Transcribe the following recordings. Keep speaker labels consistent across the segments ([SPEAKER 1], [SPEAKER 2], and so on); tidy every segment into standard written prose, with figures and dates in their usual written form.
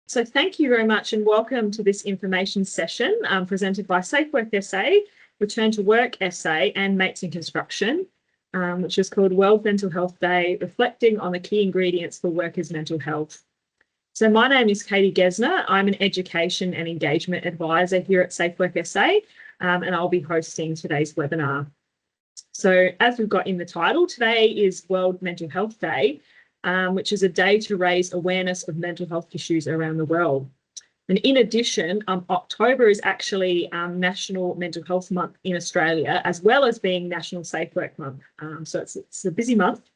[SPEAKER 1] So thank you very much and welcome to this information session presented by SafeWork SA, ReturnToWorkSA and MATES in Construction, which is called World Mental Health Day, reflecting on the key ingredients for workers' mental health. So my name is Katie Geszner. I'm an education and engagement advisor here at SafeWork SA, and I'll be hosting today's webinar. So as we've got in the title, today is World Mental Health Day, which is a day to raise awareness of mental health issues around the world. And in addition, October is actually National Mental Health Month in Australia, as well as being National Safe Work Month. So it's a busy month.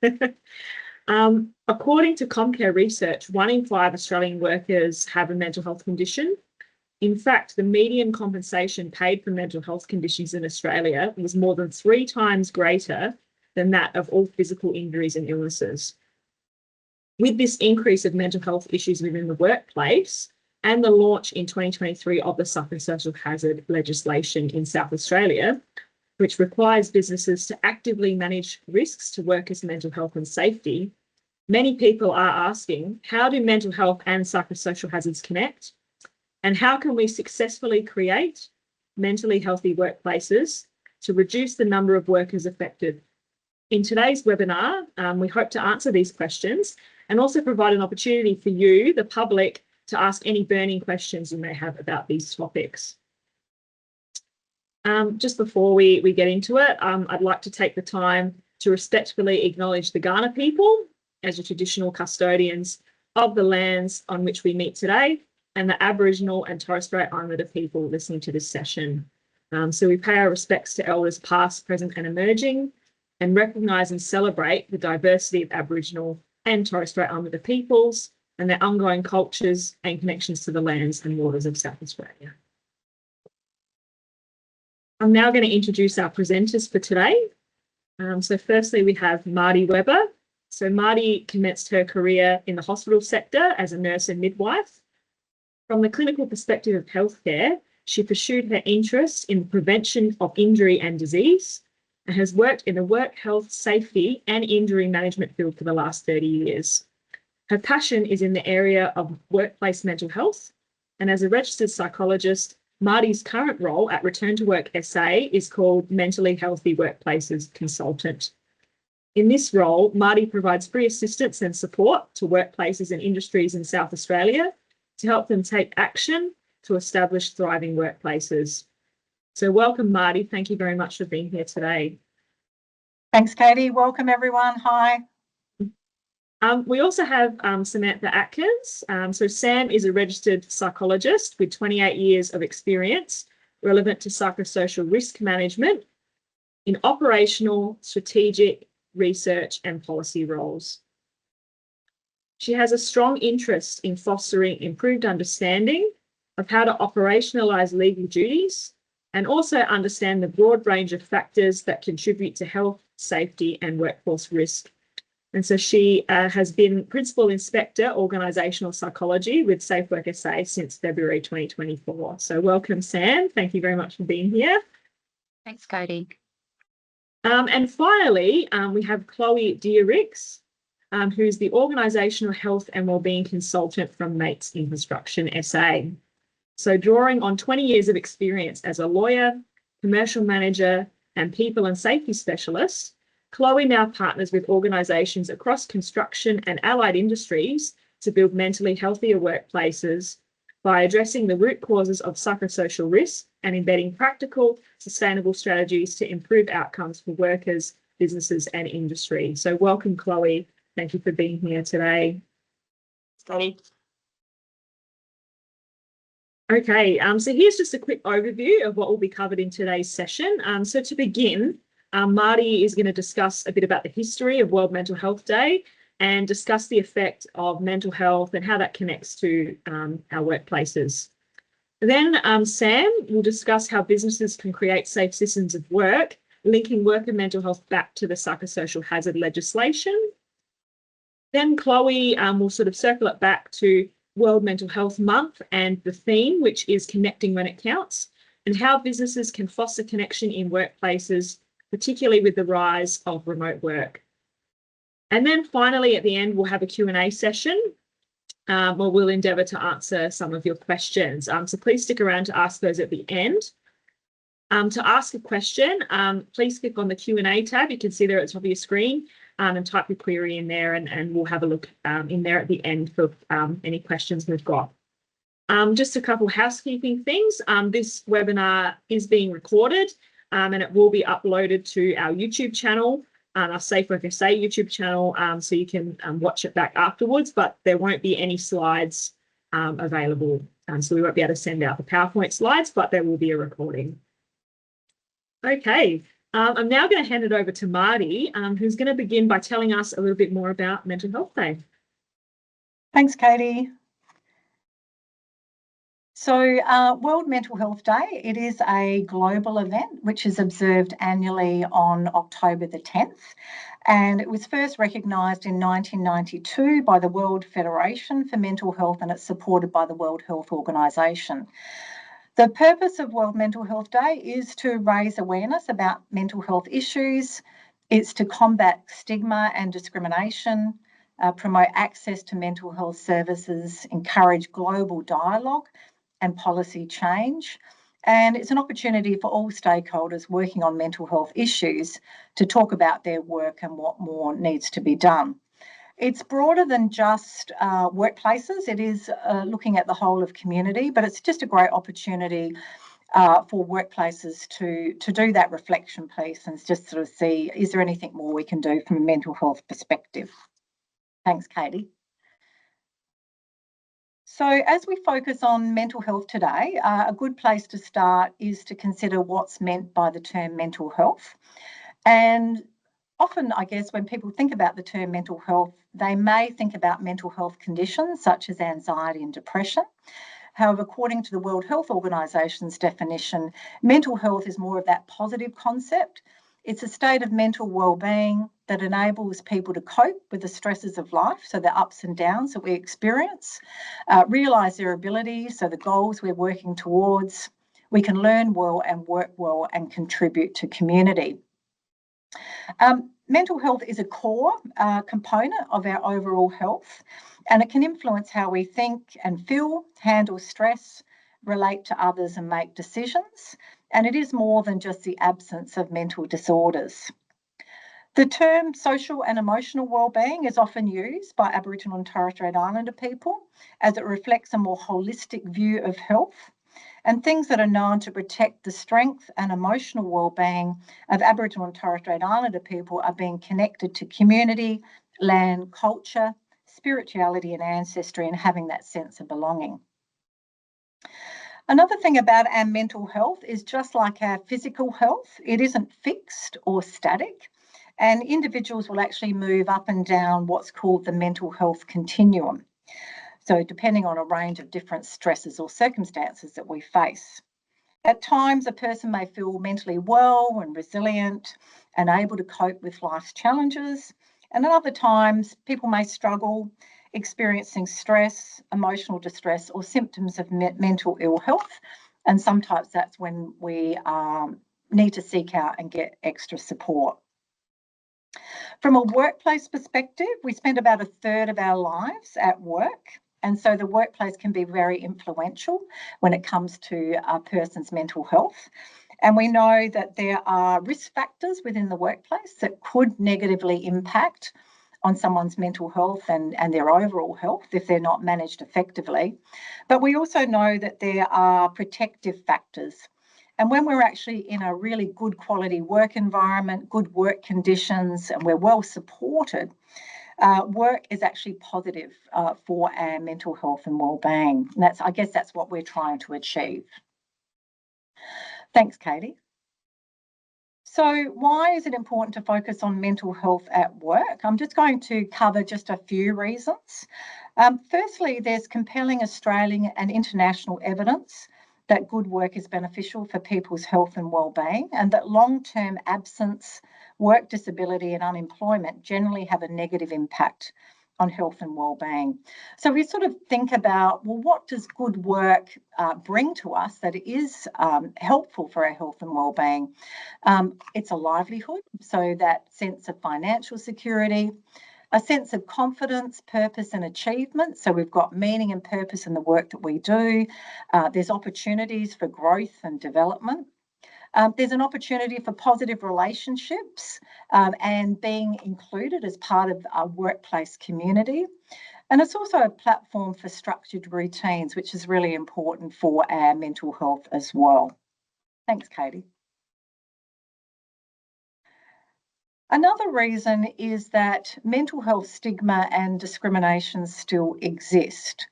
[SPEAKER 1] According to Comcare research, 1 in 5 Australian workers have a mental health condition. In fact, the median compensation paid for mental health conditions in Australia was more than 3 times greater than that of all physical injuries and illnesses. With this increase of mental health issues within the workplace and the launch in 2023 of the psychosocial hazard legislation in South Australia, which requires businesses to actively manage risks to workers' mental health and safety, many people are asking, how do mental health and psychosocial hazards connect? And how can we successfully create mentally healthy workplaces to reduce the number of workers affected? In today's webinar, we hope to answer these questions and also provide an opportunity for you, the public, to ask any burning questions you may have about these topics. Just before we get into it, I'd like to take the time to respectfully acknowledge the Geszner people as the traditional custodians of the lands on which we meet today, and the Aboriginal and Torres Strait Islander people listening to this session. So we pay our respects to elders past, present and emerging, and recognise and celebrate the diversity of Aboriginal and Torres Strait Islander peoples and their ongoing cultures and connections to the lands and waters of South Australia. I'm now going to introduce our presenters for today. So firstly, we have Marty Webber. So Marty commenced her career in the hospital sector as a nurse and midwife. From the clinical perspective of healthcare, she pursued her interest in the prevention of injury and disease, and has worked in the work health, safety and injury management field for the last 30 years. Her passion is in the area of workplace mental health, and as a registered psychologist, Marty's current role at ReturnToWorkSA is called Mentally Healthy Workplaces Consultant. In this role, Marty provides free assistance and support to workplaces and industries in South Australia to help them take action to establish thriving workplaces. So welcome, Marty. Thank you very much for being here today.
[SPEAKER 2] Thanks, Katie. Welcome, everyone. Hi.
[SPEAKER 1] We also have Samantha Atkins. So Sam is a registered psychologist with 28 years of experience relevant to psychosocial risk management in operational, strategic, research and policy roles. She has a strong interest in fostering improved understanding of how to operationalise legal duties and also understand the broad range of factors that contribute to health, safety and workforce risk. And so she has been Principal Inspector Organisational Psychology with SafeWork SA since February 2024. So welcome, Sam. Thank you very much for being here.
[SPEAKER 3] Thanks, Katie.
[SPEAKER 1] And finally, we have Chloe Deericks, who's the Organisational Health and Wellbeing Consultant from MATES in Construction SA. So drawing on 20 years of experience as a lawyer, commercial manager and people and safety specialist, Chloe now partners with organisations across construction and allied industries to build mentally healthier workplaces by addressing the root causes of psychosocial risk and embedding practical, sustainable strategies to improve outcomes for workers, businesses and industry. So welcome, Chloe. Thank you for being here today. Okay, so here's just a quick overview of what will be covered in today's session. So to begin, Marty is going to discuss a bit about the history of World Mental Health Day and discuss the effect of mental health and how that connects to our workplaces. Then Sam will discuss how businesses can create safe systems of work, linking worker mental health back to the psychosocial hazard legislation. Then Chloe will sort of circle it back to World Mental Health Month and the theme, which is connecting when it counts, and how businesses can foster connection in workplaces, particularly with the rise of remote work. And then finally, at the end, we'll have a Q&A session or we'll endeavour to answer some of your questions. So please stick around to ask those at the end. To ask a question, please click on the Q&A tab. You can see there at the top of your screen, and type your query in there, and we'll have a look in there at the end for any questions we've got. Just a couple housekeeping things. This webinar is being recorded, and it will be uploaded to our YouTube channel, our SafeWork SA YouTube channel, so you can watch it back afterwards, but there won't be any slides available. So we won't be able to send out the PowerPoint slides, but there will be a recording. Okay, I'm now going to hand it over to Marty, who's going to begin by telling us a little bit more about Mental Health Day.
[SPEAKER 2] Thanks, Katie. So World Mental Health Day, it is a global event which is observed annually on October the 10th. And it was first recognised in 1992 by the World Federation for Mental Health, and it's supported by the World Health Organisation. The purpose of World Mental Health Day is to raise awareness about mental health issues. It's to combat stigma and discrimination, promote access to mental health services, encourage global dialogue and policy change. And it's an opportunity for all stakeholders working on mental health issues to talk about their work and what more needs to be done. It's broader than just workplaces. It is looking at the whole of community, but it's just a great opportunity for workplaces to do that reflection piece and just sort of see, is there anything more we can do from a mental health perspective? Thanks, Katie. So as we focus on mental health today, a good place to start is to consider what's meant by the term mental health. And often, I guess, when people think about the term mental health, they may think about mental health conditions such as anxiety and depression. However, according to the World Health Organisation's definition, mental health is more of that positive concept. It's a state of mental well-being that enables people to cope with the stresses of life, so the ups and downs that we experience, realise their abilities, so the goals we're working towards. We can learn well and work well and contribute to community. Mental health is a core component of our overall health, and it can influence how we think and feel, handle stress, relate to others and make decisions. And it is more than just the absence of mental disorders. The term social and emotional wellbeing is often used by Aboriginal and Torres Strait Islander people as it reflects a more holistic view of health, and things that are known to protect the strength and emotional wellbeing of Aboriginal and Torres Strait Islander people are being connected to community, land, culture, spirituality and ancestry, and having that sense of belonging. Another thing about our mental health is, just like our physical health, it isn't fixed or static, and individuals will actually move up and down what's called the mental health continuum. So depending on a range of different stresses or circumstances that we face. At times, a person may feel mentally well and resilient and able to cope with life's challenges. And at other times, people may struggle, experiencing stress, emotional distress, or symptoms of mental ill health. And sometimes that's when we need to seek out and get extra support. From a workplace perspective, we spend about a third of our lives at work. And so the workplace can be very influential when it comes to a person's mental health. And we know that there are risk factors within the workplace that could negatively impact on someone's mental health and their overall health if they're not managed effectively. But we also know that there are protective factors. And when we're actually in a really good quality work environment, good work conditions, and we're well supported, work is actually positive for our mental health and wellbeing. And I guess that's what we're trying to achieve. Thanks, Katie. So why is it important to focus on mental health at work? I'm just going to cover just a few reasons. Firstly, there's compelling Australian and international evidence that good work is beneficial for people's health and wellbeing, and that long-term absence, work disability and unemployment generally have a negative impact on health and wellbeing. So we sort of think about, well, what does good work bring to us that is helpful for our health and wellbeing? It's a livelihood, so that sense of financial security, a sense of confidence, purpose and achievement. So we've got meaning and purpose in the work that we do. There's opportunities for growth and development. There's an opportunity for positive relationships and being included as part of our workplace community. And it's also a platform for structured routines, which is really important for our mental health as well. Thanks, Katie. Another reason is that mental health stigma and discrimination still exist.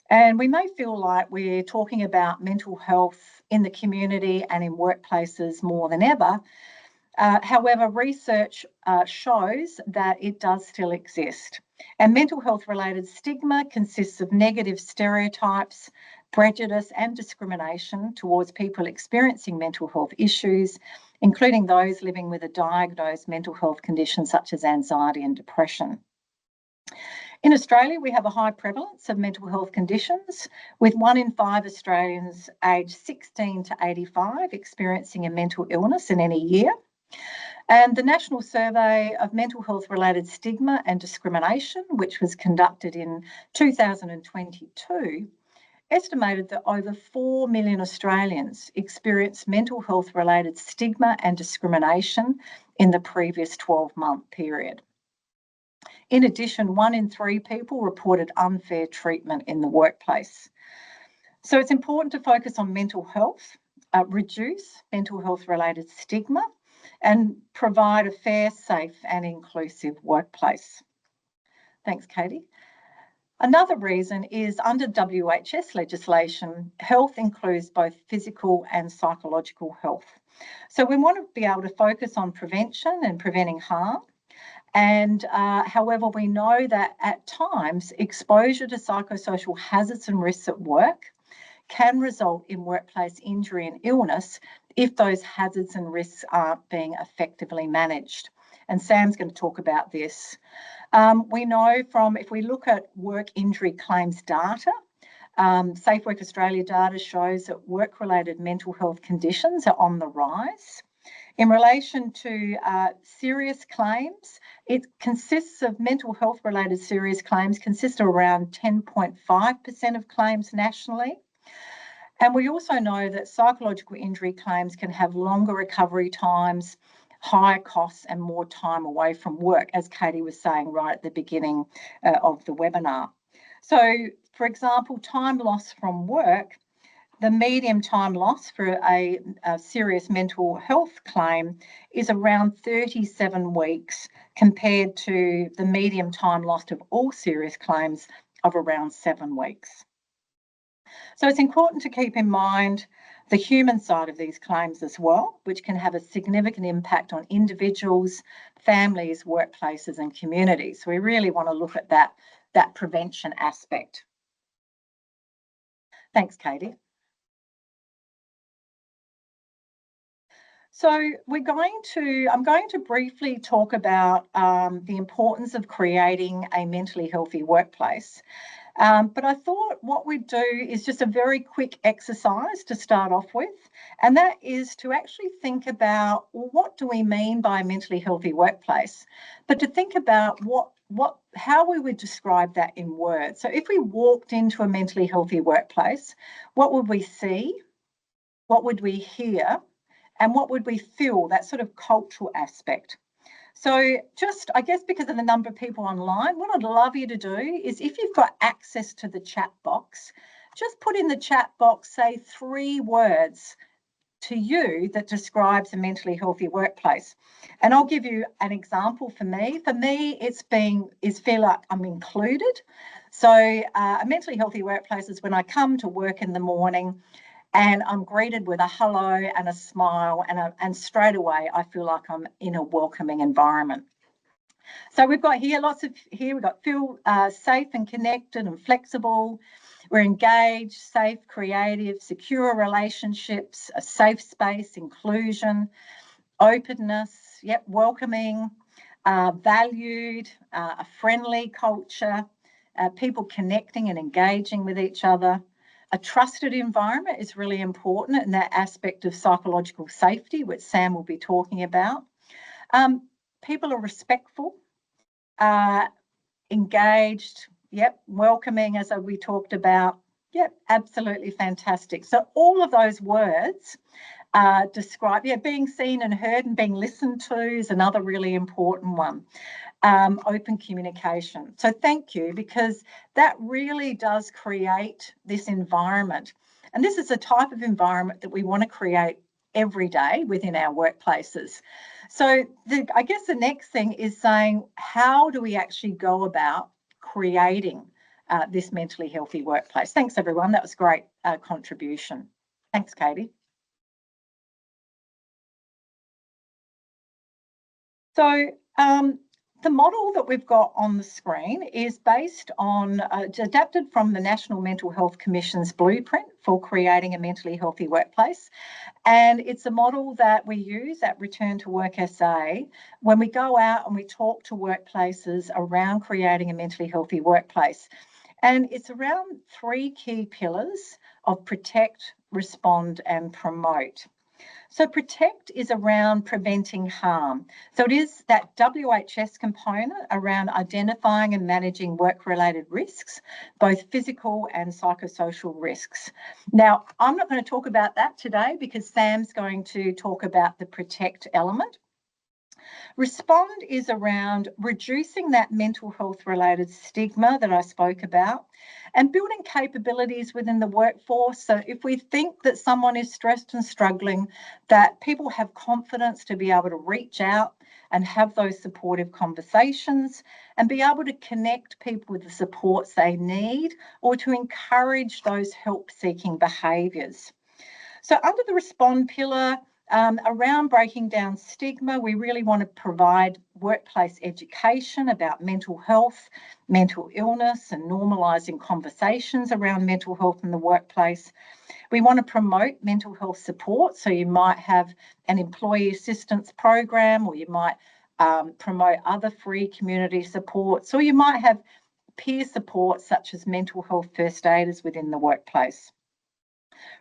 [SPEAKER 2] And we may feel like we're talking about mental health in the community and in workplaces more than ever. However, research shows that it does still exist. And mental health related stigma consists of negative stereotypes, prejudice and discrimination towards people experiencing mental health issues, including those living with a diagnosed mental health condition such as anxiety and depression. In Australia, we have a high prevalence of mental health conditions, with 1 in 5 Australians aged 16 to 85 experiencing a mental illness in any year. And the National Survey of Mental Health Related Stigma and Discrimination, which was conducted in 2022, estimated that over 4 million Australians experienced mental health related stigma and discrimination in the previous 12-month period. In addition, 1 in 3 people reported unfair treatment in the workplace. So it's important to focus on mental health, reduce mental health related stigma, and provide a fair, safe and inclusive workplace. Thanks, Katie. Another reason is under WHS legislation, health includes both physical and psychological health. So we want to be able to focus on prevention and preventing harm. And however, we know that at times exposure to psychosocial hazards and risks at work can result in workplace injury and illness if those hazards and risks aren't being effectively managed. And Sam's going to talk about this. We know from, if we look at work injury claims data, SafeWork Australia data shows that work-related mental health conditions are on the rise. In relation to serious claims, it consists of mental health related serious claims consist of around 10.5% of claims nationally. And we also know that psychological injury claims can have longer recovery times, higher costs and more time away from work, as Katie was saying right at the beginning of the webinar. So, for example, time lost from work, the median time lost for a serious mental health claim is around 37 weeks compared to the median time lost of all serious claims of around 7 weeks. So it's important to keep in mind the human side of these claims as well, which can have a significant impact on individuals, families, workplaces and communities. So we really want to look at that prevention aspect. Thanks, Katie. So I'm going to briefly talk about the importance of creating a mentally healthy workplace. But I thought what we'd do is just a very quick exercise to start off with, and that is to actually think about, well, what do we mean by a mentally healthy workplace? But to think about how we would describe that in words. So if we walked into a mentally healthy workplace, what would we see? What would we hear? And what would we feel? That sort of cultural aspect. So just, I guess, because of the number of people online, what I'd love you to do is, if you've got access to the chat box, just put in the chat box, say 3 words to you that describes a mentally healthy workplace. And I'll give you an example for me. For me, it's feel like I'm included. So a mentally healthy workplace is when I come to work in the morning and I'm greeted with a hello and a smile, and straight away I feel like I'm in a welcoming environment. So we've got here we've got feel safe and connected and flexible. We're engaged, safe, creative, secure relationships, a safe space, inclusion, openness, welcoming, valued, a friendly culture, people connecting and engaging with each other. A trusted environment is really important in that aspect of psychological safety, which Sam will be talking about. People are respectful. engaged, yep, welcoming, as we talked about, yep, absolutely fantastic. So all of those words describe, being seen and heard and being listened to is another really important one. Open communication. So thank you, because that really does create this environment. And this is a type of environment that we want to create every day within our workplaces. So I guess the next thing is saying, how do we actually go about creating this mentally healthy workplace? Thanks, everyone. That was a great contribution. Thanks, Katie. So the model that we've got on the screen is based on, adapted from the National Mental Health Commission's blueprint for creating a mentally healthy workplace. And it's a model that we use at ReturnToWorkSA when we go out and we talk to workplaces around creating a mentally healthy workplace. And it's around 3 key pillars of protect, respond, and promote. So protect is around preventing harm. So it is that WHS component around identifying and managing work-related risks, both physical and psychosocial risks. Now, I'm not going to talk about that today because Sam's going to talk about the protect element. Respond is around reducing that mental health related stigma that I spoke about and building capabilities within the workforce. So if we think that someone is stressed and struggling, that people have confidence to be able to reach out and have those supportive conversations and be able to connect people with the supports they need or to encourage those help-seeking behaviours. So under the respond pillar, around breaking down stigma, we really want to provide workplace education about mental health, mental illness, and normalising conversations around mental health in the workplace. We want to promote mental health support. So you might have an employee assistance program, or you might promote other free community supports, or you might have peer support such as mental health first aiders within the workplace.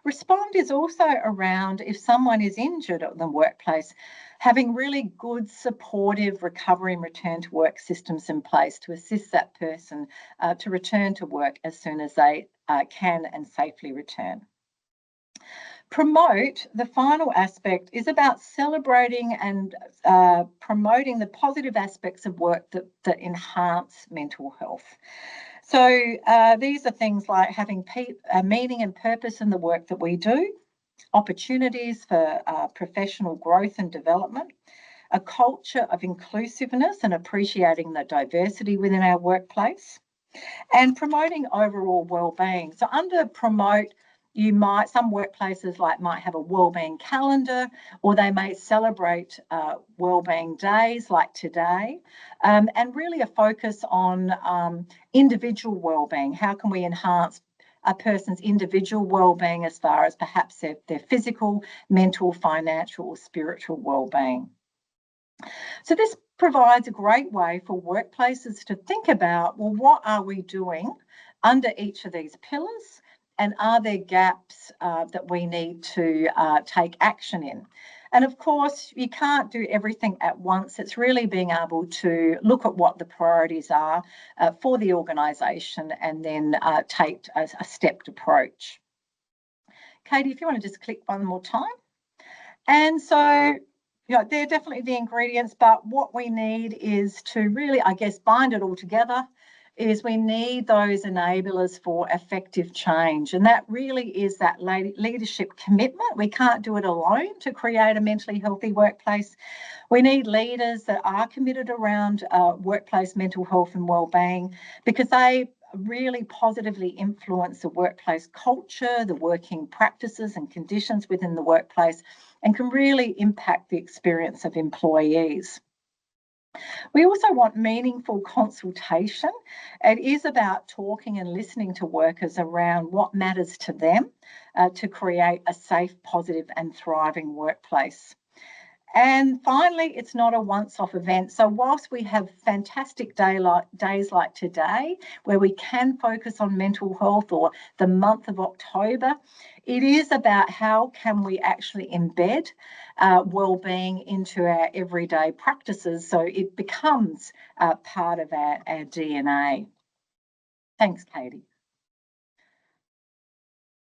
[SPEAKER 2] Respond is also around if someone is injured at the workplace, having really good supportive recovery and return to work systems in place to assist that person to return to work as soon as they can and safely return. Promote, the final aspect, is about celebrating and promoting the positive aspects of work that enhance mental health. So these are things like having meaning and purpose in the work that we do, opportunities for professional growth and development, a culture of inclusiveness and appreciating the diversity within our workplace, and promoting overall wellbeing. So under promote, some workplaces might have a wellbeing calendar, or they may celebrate wellbeing days like today, and really a focus on individual wellbeing. How can we enhance a person's individual wellbeing as far as perhaps their physical, mental, financial, or spiritual wellbeing? So this provides a great way for workplaces to think about, well, what are we doing under each of these pillars? And are there gaps that we need to take action in? And of course, you can't do everything at once. It's really being able to look at what the priorities are for the organisation and then take a stepped approach. Katie, if you want to just click one more time. And so, they're definitely the ingredients, but what we need is to really, I guess, bind it all together. Is we need those enablers for effective change. And that really is that leadership commitment. We can't do it alone to create a mentally healthy workplace. We need leaders that are committed around workplace mental health and wellbeing, because they really positively influence the workplace culture, the working practices and conditions within the workplace, and can really impact the experience of employees. We also want meaningful consultation. It is about talking and listening to workers around what matters to them to create a safe, positive and thriving workplace. And finally, it's not a once-off event. So whilst we have fantastic days like today, where we can focus on mental health, or the month of October, it is about how can we actually embed wellbeing into our everyday practices so it becomes part of our DNA. Thanks, Katie.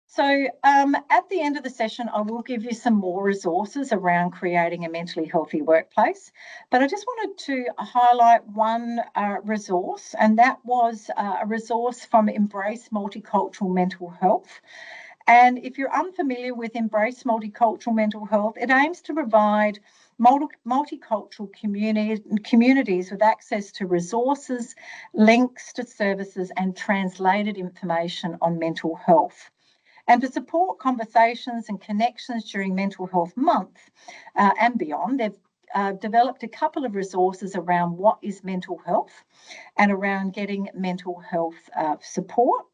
[SPEAKER 2] So at the end of the session, I will give you some more resources around creating a mentally healthy workplace. But I just wanted to highlight one resource, and that was a resource from Embrace Multicultural Mental Health. And if you're unfamiliar with Embrace Multicultural Mental Health, it aims to provide multicultural communities with access to resources, links to services, and translated information on mental health. And to support conversations and connections during Mental Health Month and beyond, they've developed a couple of resources around what is mental health and around getting mental health support.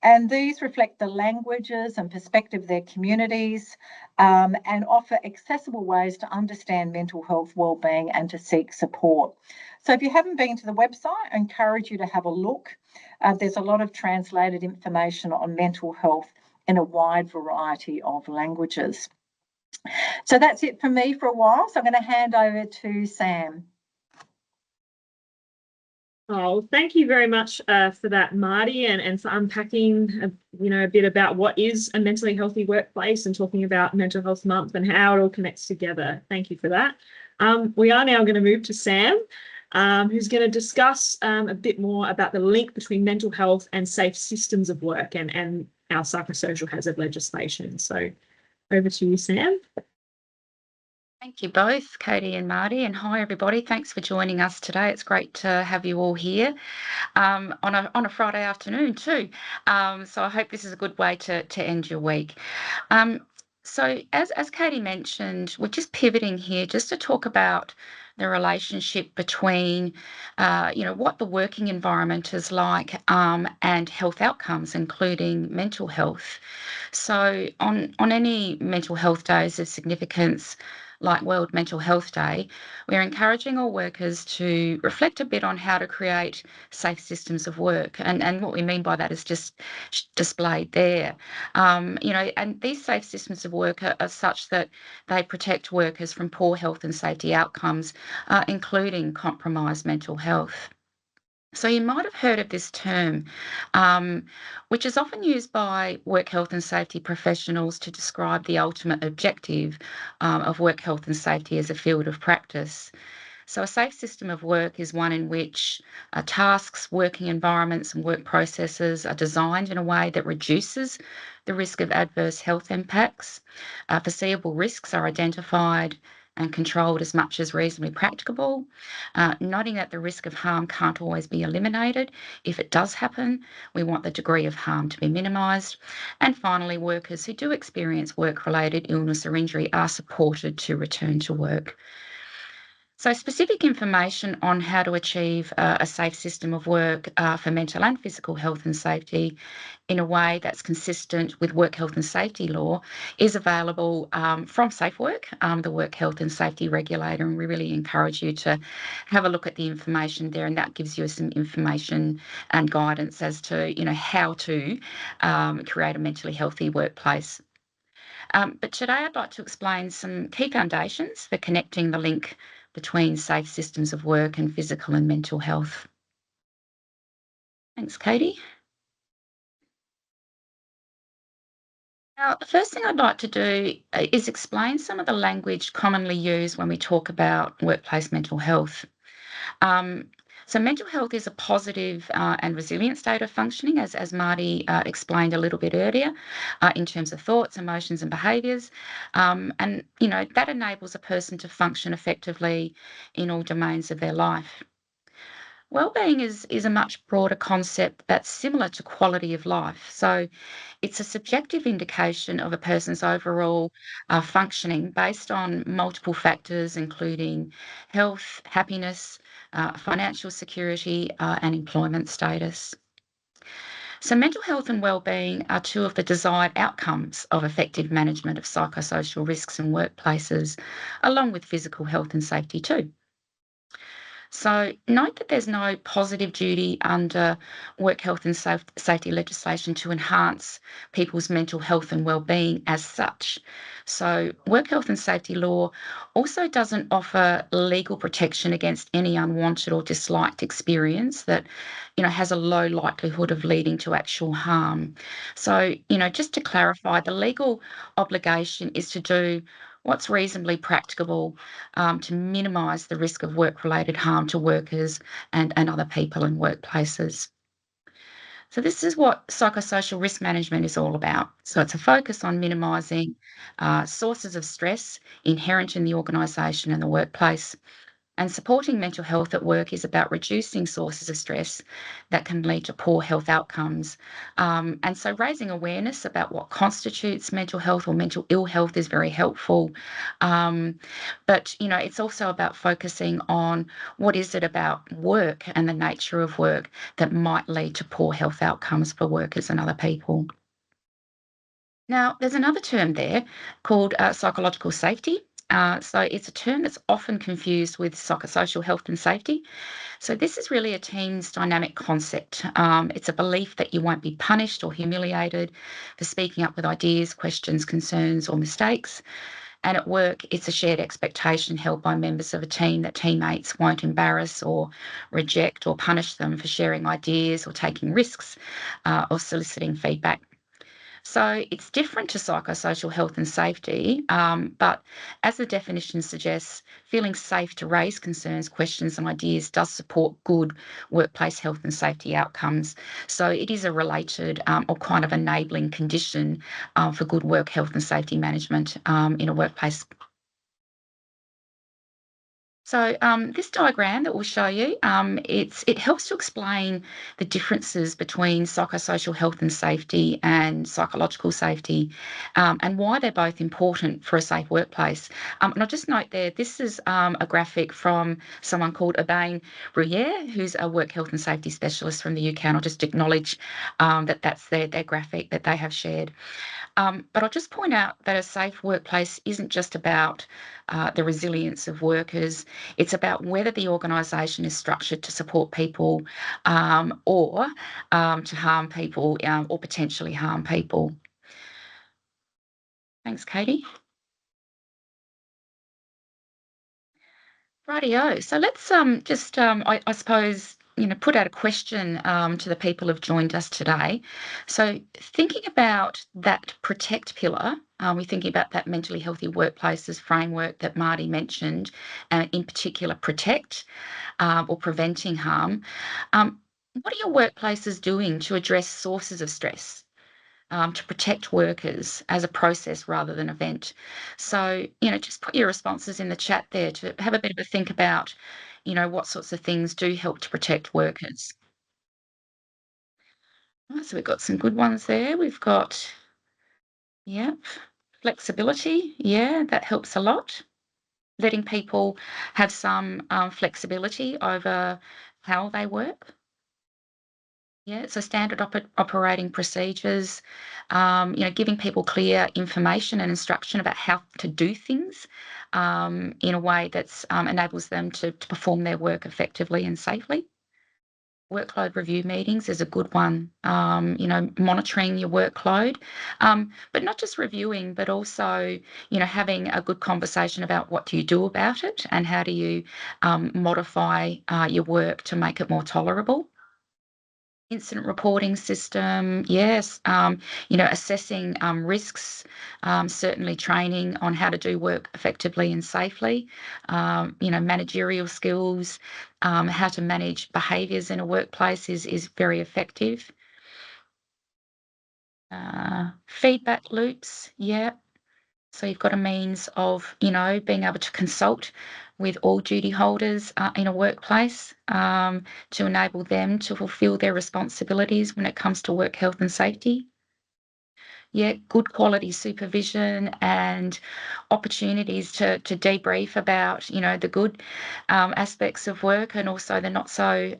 [SPEAKER 2] And these reflect the languages and perspective of their communities and offer accessible ways to understand mental health wellbeing and to seek support. So if you haven't been to the website, I encourage you to have a look. There's a lot of translated information on mental health in a wide variety of languages. So that's it from me for a while. So I'm going to hand over to Sam.
[SPEAKER 1] Oh, thank you very much for that, Marty, and for unpacking, a bit about what is a mentally healthy workplace and talking about Mental Health Month and how it all connects together. Thank you for that. We are now going to move to Sam, who's going to discuss a bit more about the link between mental health and safe systems of work and our psychosocial hazard legislation. So over to you, Sam.
[SPEAKER 3] Thank you both, Katie and Marty, and hi everybody. Thanks for joining us today. It's great to have you all here on a Friday afternoon too. So I hope this is a good way to end your week. So as Katie mentioned, we're just pivoting here just to talk about the relationship between, what the working environment is like and health outcomes, including mental health. So on any mental health days of significance, like World Mental Health Day, we're encouraging all workers to reflect a bit on how to create safe systems of work. And what we mean by that is just displayed there. And these safe systems of work are such that they protect workers from poor health and safety outcomes, including compromised mental health. So you might have heard of this term, which is often used by work health and safety professionals to describe the ultimate objective of work health and safety as a field of practice. So a safe system of work is one in which tasks, working environments and work processes are designed in a way that reduces the risk of adverse health impacts. Foreseeable risks are identified and controlled as much as reasonably practicable, noting that the risk of harm can't always be eliminated. If it does happen, we want the degree of harm to be minimised. And finally, workers who do experience work-related illness or injury are supported to return to work. So specific information on how to achieve a safe system of work for mental and physical health and safety in a way that's consistent with work health and safety law is available from SafeWork, the work health and safety regulator, and we really encourage you to have a look at the information there, and that gives you some information and guidance as to how to create a mentally healthy workplace. But today I'd like to explain some key foundations for connecting the link between safe systems of work and physical and mental health. Thanks, Katie. Now, the first thing I'd like to do is explain some of the language commonly used when we talk about workplace mental health. So mental health is a positive and resilient state of functioning, as Marty explained a little bit earlier, in terms of thoughts, emotions and behaviours. And, that enables a person to function effectively in all domains of their life. Wellbeing is a much broader concept that's similar to quality of life. So it's a subjective indication of a person's overall functioning based on multiple factors, including health, happiness, financial security, and employment status. So mental health and wellbeing are two of the desired outcomes of effective management of psychosocial risks in workplaces, along with physical health and safety too. So note that there's no positive duty under work health and safety legislation to enhance people's mental health and well-being as such. So work health and safety law also doesn't offer legal protection against any unwanted or disliked experience that, has a low likelihood of leading to actual harm. So, just to clarify, the legal obligation is to do what's reasonably practicable to minimise the risk of work-related harm to workers and other people in workplaces. So this is what psychosocial risk management is all about. So it's a focus on minimising sources of stress inherent in the organisation and the workplace. And supporting mental health at work is about reducing sources of stress that can lead to poor health outcomes. And so raising awareness about what constitutes mental health or mental ill health is very helpful. But, it's also about focusing on what is it about work and the nature of work that might lead to poor health outcomes for workers and other people. Now, there's another term there called psychological safety. So it's a term that's often confused with psychosocial health and safety. So this is really a team's dynamic concept. It's a belief that you won't be punished or humiliated for speaking up with ideas, questions, concerns, or mistakes. And at work, it's a shared expectation held by members of a team that teammates won't embarrass or reject or punish them for sharing ideas or taking risks or soliciting feedback. So it's different to psychosocial health and safety, but as the definition suggests, feeling safe to raise concerns, questions, and ideas does support good workplace health and safety outcomes. So it is a related or kind of enabling condition for good work health and safety management in a workplace. So this diagram that we'll show you, it helps to explain the differences between psychosocial health and safety and psychological safety, and why they're both important for a safe workplace. And I'll just note there, this is a graphic from someone called Urbain Bruyere, who's a work health and safety specialist from the UK, and I'll just acknowledge that that's their graphic that they have shared. But I'll just point out that a safe workplace isn't just about the resilience of workers, it's about whether the organisation is structured to support people or to harm people or potentially harm people. Thanks, Katie. Rightio. So let's just, I suppose, put out a question to the people who've joined us today. So thinking about that protect pillar, we're thinking about that mentally healthy workplaces framework that Marty mentioned, and in particular protect or preventing harm. What are your workplaces doing to address sources of stress? To protect workers as a process rather than event. So, just put your responses in the chat there to have a bit of a think about, what sorts of things do help to protect workers. So we've got some good ones there. We've got, yep, flexibility. Yeah, that helps a lot. Letting people have some flexibility over how they work. Yeah, so standard operating procedures, giving people clear information and instruction about how to do things in a way that enables them to perform their work effectively and safely. Workload review meetings is a good one, monitoring your workload, but not just reviewing, but also, having a good conversation about what do you do about it and how do you modify your work to make it more tolerable. Incident reporting system, yes. Assessing risks, certainly training on how to do work effectively and safely. Managerial skills, how to manage behaviours in a workplace is very effective. Feedback loops, yeah. So you've got a means of, being able to consult with all duty holders in a workplace to enable them to fulfil their responsibilities when it comes to work health and safety. good quality supervision and opportunities to debrief about, the good aspects of work and also the not so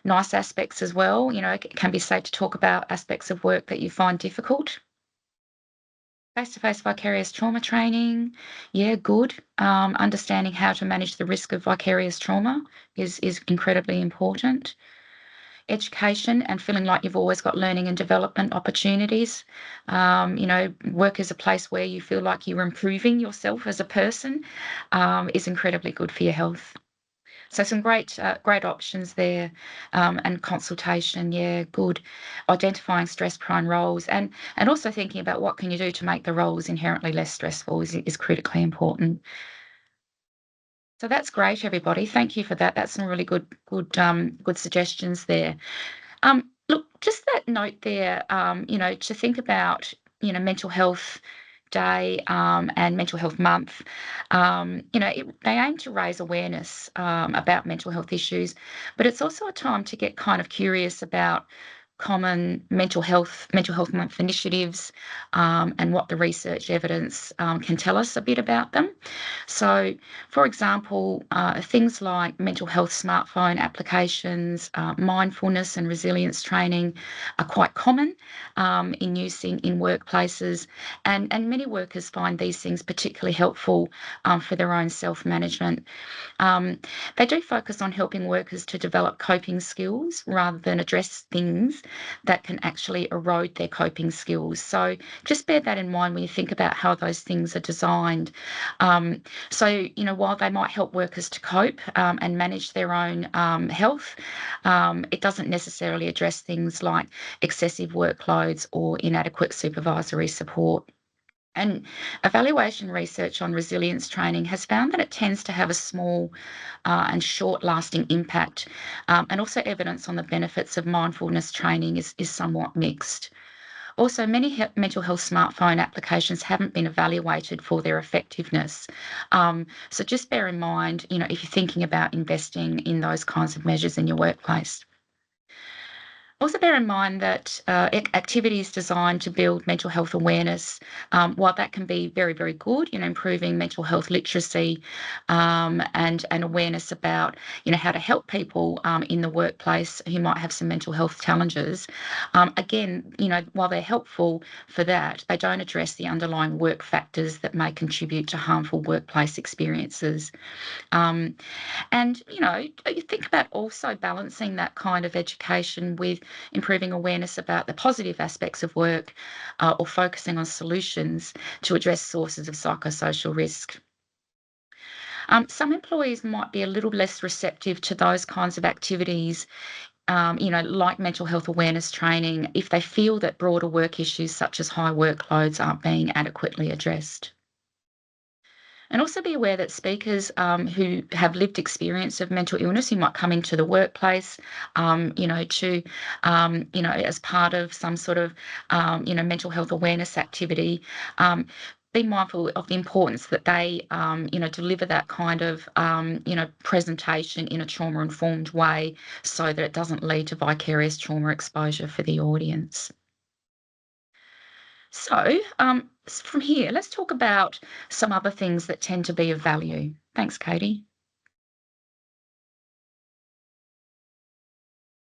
[SPEAKER 3] nice aspects as well. It can be safe to talk about aspects of work that you find difficult. Face-to-face vicarious trauma training, good. Understanding how to manage the risk of vicarious trauma is incredibly important. Education and feeling like you've always got learning and development opportunities. Work is a place where you feel like you're improving yourself as a person, is incredibly good for your health. So some great options there, and consultation, good. Identifying stress-prone roles and also thinking about what can you do to make the roles inherently less stressful is critically important. So that's great, everybody. Thank you for that. That's some really good suggestions there. Look, just that note there, to think about, Mental Health Day and Mental Health Month. They aim to raise awareness about mental health issues, but it's also a time to get kind of curious about common mental health month initiatives, and what the research evidence can tell us a bit about them. So, for example, things like mental health smartphone applications, mindfulness and resilience training are quite common in use in workplaces, and many workers find these things particularly helpful for their own self-management. They do focus on helping workers to develop coping skills rather than address things that can actually erode their coping skills. So just bear that in mind when you think about how those things are designed. While they might help workers to cope and manage their own health, it doesn't necessarily address things like excessive workloads or inadequate supervisory support. And evaluation research on resilience training has found that it tends to have a small and short-lasting impact, and also evidence on the benefits of mindfulness training is somewhat mixed. Also, many mental health smartphone applications haven't been evaluated for their effectiveness. So just bear in mind, if you're thinking about investing in those kinds of measures in your workplace. Also bear in mind that activities designed to build mental health awareness, while that can be very, very good, improving mental health literacy, and awareness about, how to help people in the workplace who might have some mental health challenges. Again, while they're helpful for that, they don't address the underlying work factors that may contribute to harmful workplace experiences. You think about also balancing that kind of education with improving awareness about the positive aspects of work, or focusing on solutions to address sources of psychosocial risk. Some employees might be a little less receptive to those kinds of activities, like mental health awareness training, if they feel that broader work issues such as high workloads aren't being adequately addressed. And also be aware that speakers who have lived experience of mental illness, who might come into the workplace, as part of some sort of, mental health awareness activity, be mindful of the importance that they, deliver that kind of, presentation in a trauma-informed way so that it doesn't lead to vicarious trauma exposure for the audience. So, from here, let's talk about some other things that tend to be of value. Thanks, Katie.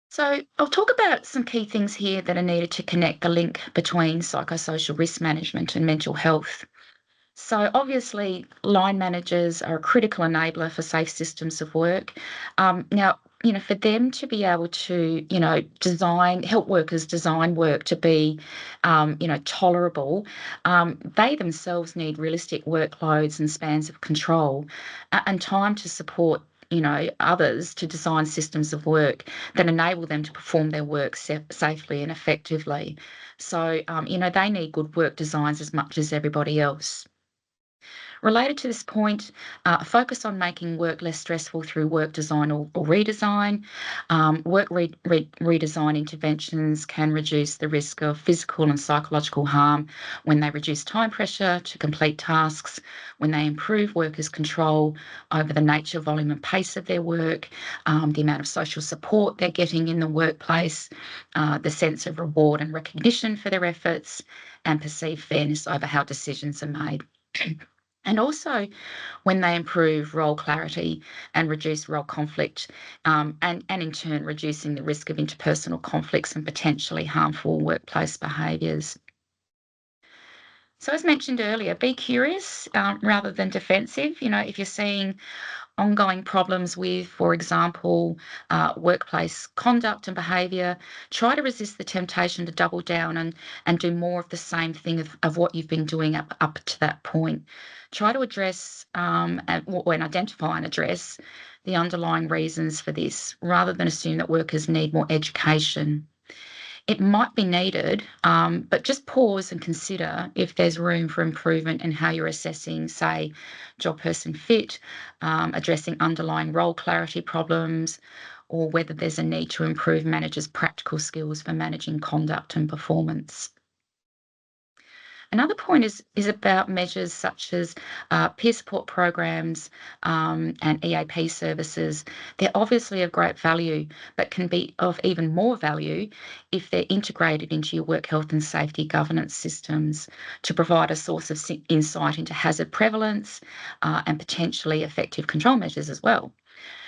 [SPEAKER 3] So I'll talk about some key things here that are needed to connect the link between psychosocial risk management and mental health. So obviously, line managers are a critical enabler for safe systems of work. Now, for them to be able to, help workers design work to be, tolerable, they themselves need realistic workloads and spans of control, and time to support, others to design systems of work that enable them to perform their work safely and effectively. So, they need good work designs as much as everybody else. Related to this point, focus on making work less stressful through work design or redesign. Redesign interventions can reduce the risk of physical and psychological harm when they reduce time pressure to complete tasks, when they improve workers' control over the nature, volume and pace of their work, the amount of social support they're getting in the workplace, the sense of reward and recognition for their efforts, and perceived fairness over how decisions are made. And also when they improve role clarity and reduce role conflict, and in turn reducing the risk of interpersonal conflicts and potentially harmful workplace behaviours. So as mentioned earlier, be curious rather than defensive. If you're seeing ongoing problems with, for example, workplace conduct and behaviour, try to resist the temptation to double down and do more of the same thing of what you've been doing up to that point. Try to address and identify and address the underlying reasons for this, rather than assume that workers need more education. It might be needed, but just pause and consider if there's room for improvement in how you're assessing, say, job person fit, addressing underlying role clarity problems, or whether there's a need to improve managers' practical skills for managing conduct and performance. Another point is about measures such as peer support programs and EAP services. They're obviously of great value, but can be of even more value if they're integrated into your work health and safety governance systems to provide a source of insight into hazard prevalence and potentially effective control measures as well.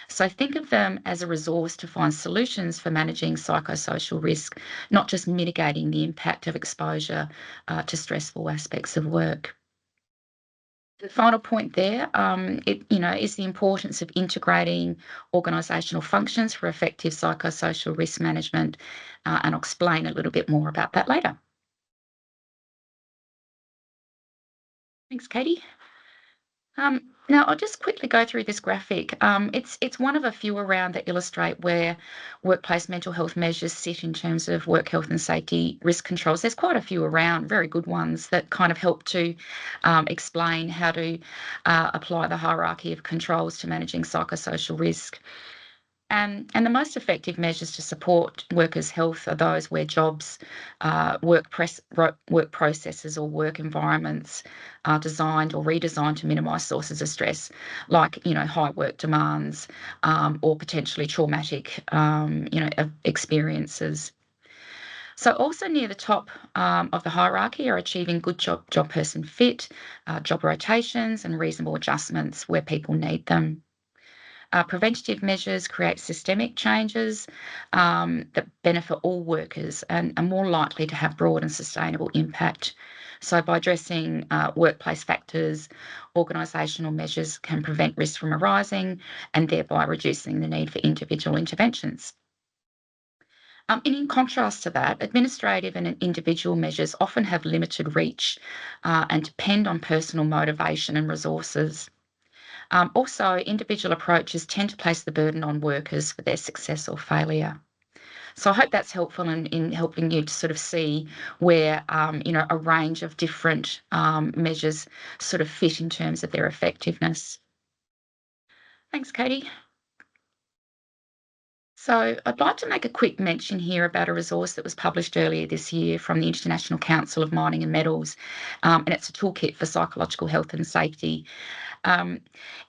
[SPEAKER 3] So think of them as a resource to find solutions for managing psychosocial risk, not just mitigating the impact of exposure to stressful aspects of work. The final point there, is the importance of integrating organisational functions for effective psychosocial risk management, and I'll explain a little bit more about that later. Thanks, Katie. Now, I'll just quickly go through this graphic. It's one of a few around that illustrate where workplace mental health measures sit in terms of work health and safety risk controls. There's quite a few around, very good ones, that kind of help to explain how to apply the hierarchy of controls to managing psychosocial risk. And the most effective measures to support workers' health are those where jobs, work processes or work environments are designed or redesigned to minimise sources of stress, like high work demands or potentially traumatic experiences. So also near the top of the hierarchy are achieving good job person fit, job rotations and reasonable adjustments where people need them. Preventative measures create systemic changes that benefit all workers and are more likely to have broad and sustainable impact. So by addressing workplace factors, organisational measures can prevent risk from arising and thereby reducing the need for individual interventions. And in contrast to that, administrative and individual measures often have limited reach and depend on personal motivation and resources. Also, individual approaches tend to place the burden on workers for their success or failure. So I hope that's helpful in helping you to sort of see where, a range of different measures sort of fit in terms of their effectiveness. Thanks, Katie. So I'd like to make a quick mention here about a resource that was published earlier this year from the International Council of Mining and Metals, and it's a toolkit for psychological health and safety.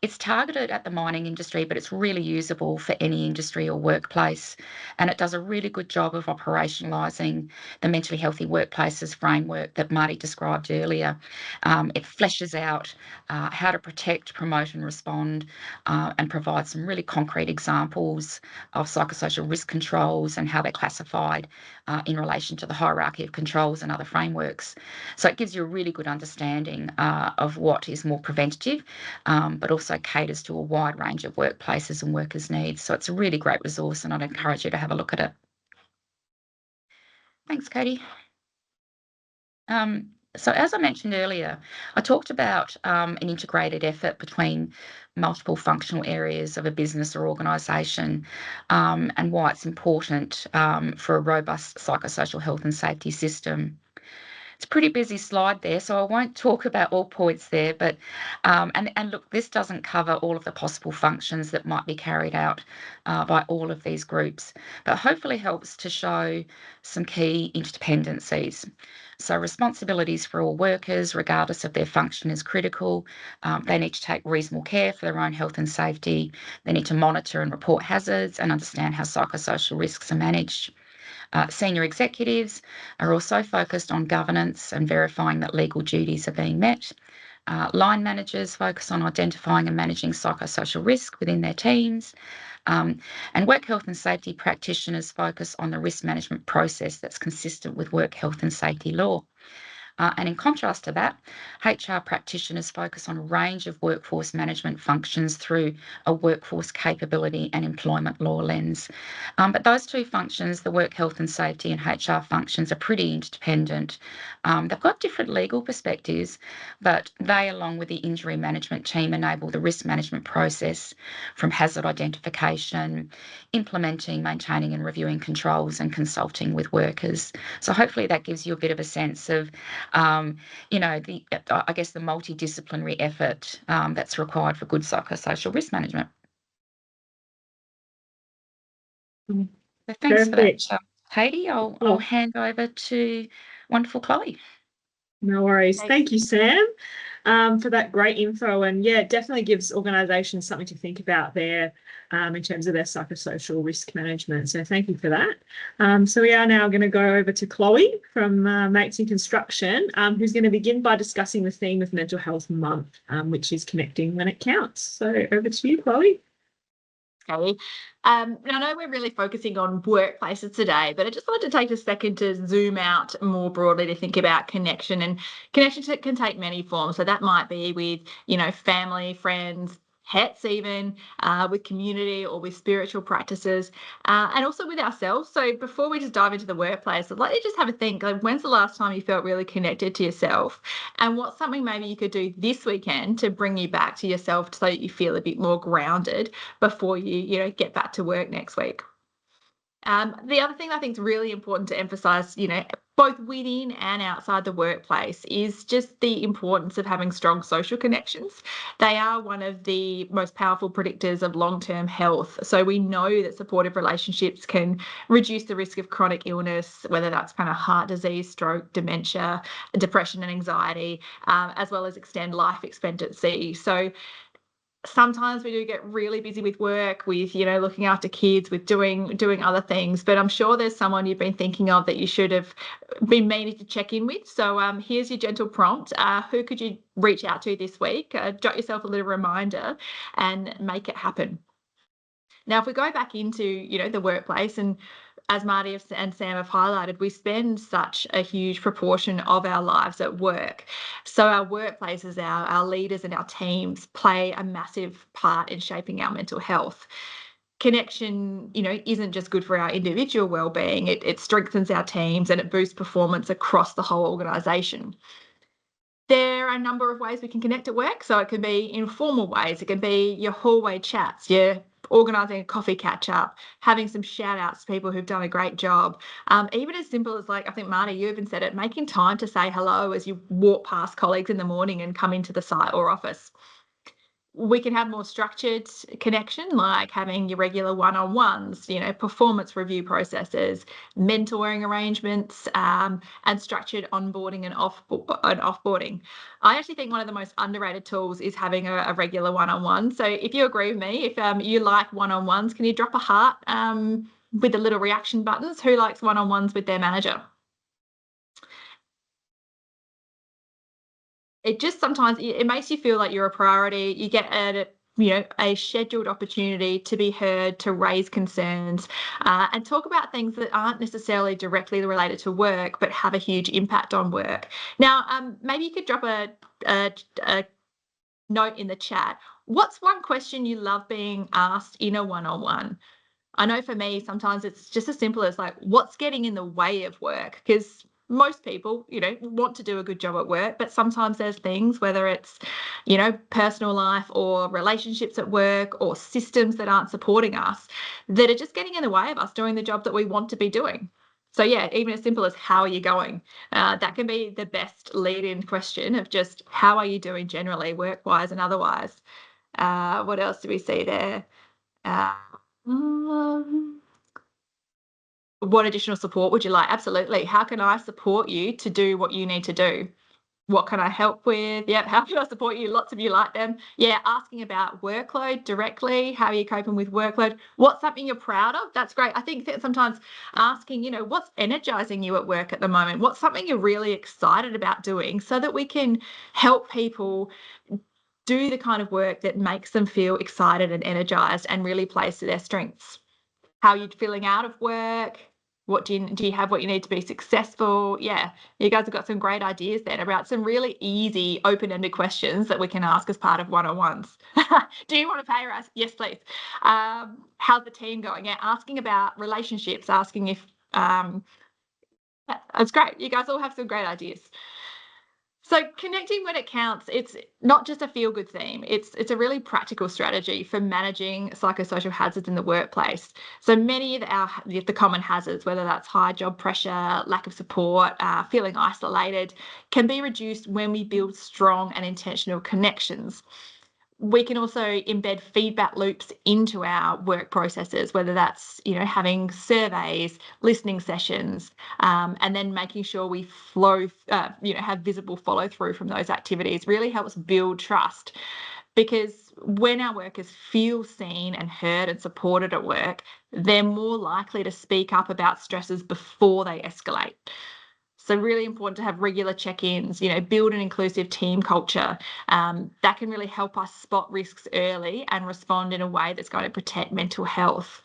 [SPEAKER 3] It's targeted at the mining industry, but it's really usable for any industry or workplace. And it does a really good job of operationalising the mentally healthy workplaces framework that Marty described earlier. It fleshes out how to protect, promote and respond and provide some really concrete examples of psychosocial risk controls and how they're classified in relation to the hierarchy of controls and other frameworks. So it gives you a really good understanding of what is more preventative, but also caters to a wide range of workplaces and workers' needs. So it's a really great resource and I'd encourage you to have a look at it. Thanks, Katie. So as I mentioned earlier, I talked about an integrated effort between multiple functional areas of a business or organisation and why it's important for a robust psychosocial health and safety system. It's a pretty busy slide there, so I won't talk about all points there, but and look, this doesn't cover all of the possible functions that might be carried out by all of these groups, but hopefully helps to show some key interdependencies. So responsibilities for all workers, regardless of their function, is critical. They need to take reasonable care for their own health and safety. They need to monitor and report hazards and understand how psychosocial risks are managed. Senior executives are also focused on governance and verifying that legal duties are being met. Line managers focus on identifying and managing psychosocial risk within their teams. And work health and safety practitioners focus on the risk management process that's consistent with work health and safety law. And in contrast to that, HR practitioners focus on a range of workforce management functions through a workforce capability and employment law lens. But those two functions, the work health and safety and HR functions, are pretty interdependent. They've got different legal perspectives, but they, along with the injury management team, enable the risk management process from hazard identification, implementing, maintaining and reviewing controls, and consulting with workers. So hopefully that gives you a bit of a sense of I guess the multidisciplinary effort that's required for good psychosocial risk management. So thanks for that, Katie. I'll hand over to wonderful Chloe.
[SPEAKER 1] No worries. Thank you, Sam, for that great info. And yeah, it definitely gives organisations something to think about there in terms of their psychosocial risk management. So thank you for that. So we are now going to go over to Chloe from Mates in Construction, who's going to begin by discussing the theme of Mental Health Month, which is connecting when it counts. So over to you, Chloe.
[SPEAKER 4] Okay. I know we're really focusing on workplaces today, but I just wanted to take a second to zoom out more broadly to think about connection. And connection can take many forms. So that might be with, family, friends, pets even, with community or with spiritual practices, and also with ourselves. So before we just dive into the workplace, I'd like you to just have a think, like, when's the last time you felt really connected to yourself? And what's something maybe you could do this weekend to bring you back to yourself so that you feel a bit more grounded before you get back to work next week? The other thing I think is really important to emphasise, both within and outside the workplace, is just the importance of having strong social connections. They are one of the most powerful predictors of long-term health. So we know that supportive relationships can reduce the risk of chronic illness, whether that's kind of heart disease, stroke, dementia, depression and anxiety, as well as extend life expectancy. So sometimes we do get really busy with work, with looking after kids, with doing other things, but I'm sure there's someone you've been thinking of that you should have been meaning to check in with. So here's your gentle prompt. Who could you reach out to this week? Jot yourself a little reminder and make it happen. Now, if we go back into the workplace, and as Marty and Sam have highlighted, we spend such a huge proportion of our lives at work. So our workplaces, our leaders and our teams play a massive part in shaping our mental health. Connection, isn't just good for our individual well-being. It strengthens our teams and it boosts performance across the whole organisation. There are a number of ways we can connect at work. So it can be informal ways. It can be your hallway chats, your organising a coffee catch-up, having some shout-outs to people who've done a great job. Even as simple as, like, I think, Marty, you even said it, making time to say hello as you walk past colleagues in the morning and come into the site or office. We can have more structured connection, like having your regular one-on-ones, performance review processes, mentoring arrangements, and structured onboarding and offboarding. I actually think one of the most underrated tools is having a regular one-on-one. So if you agree with me, if you like one-on-ones, can you drop a heart with the little reaction buttons? Who likes one-on-ones with their manager? It just sometimes it makes you feel like you're a priority. You get a scheduled opportunity to be heard, to raise concerns, and talk about things that aren't necessarily directly related to work, but have a huge impact on work. Now, maybe you could drop a note in the chat. What's one question you love being asked in a one-on-one? I know for me, sometimes it's just as simple as, like, what's getting in the way of work? Because most people, want to do a good job at work, but sometimes there's things, whether it's, personal life or relationships at work or systems that aren't supporting us, that are just getting in the way of us doing the job that we want to be doing. So yeah, even as simple as how are you going? That can be the best lead-in question of just how are you doing generally, work-wise and otherwise. What else do we see there? What additional support would you like? Absolutely. How can I support you to do what you need to do? What can I help with? Yep. How can I support you? Lots of you like them. Yeah. Asking about workload directly. How are you coping with workload? What's something you're proud of? That's great. I think that sometimes asking, what's energizing you at work at the moment? What's something you're really excited about doing, so that we can help people do the kind of work that makes them feel excited and energized and really plays to their strengths. How are you feeling out of work? What do you have what you need to be successful? Yeah, you guys have got some great ideas then about some really easy open-ended questions that we can ask as part of one-on-ones. Do you want a pay rise? Yes, please. How's the team going? Yeah, asking about relationships, asking if that's great. You guys all have some great ideas. So connecting when it counts, it's not just a feel-good theme. It's a really practical strategy for managing psychosocial hazards in the workplace. So many of the common hazards, whether that's high job pressure, lack of support, feeling isolated, can be reduced when we build strong and intentional connections. We can also embed feedback loops into our work processes, whether that's having surveys, listening sessions, and then making sure we have visible follow through from those activities really helps build trust. Because when our workers feel seen and heard and supported at work, they're more likely to speak up about stresses before they escalate. So really important to have regular check-ins, build an inclusive team culture. That can really help us spot risks early and respond in a way that's going to protect mental health.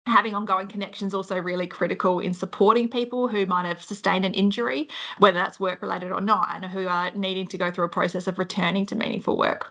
[SPEAKER 4] Having ongoing connections also really critical in supporting people who might have sustained an injury, whether that's work-related or not, and who are needing to go through a process of returning to meaningful work.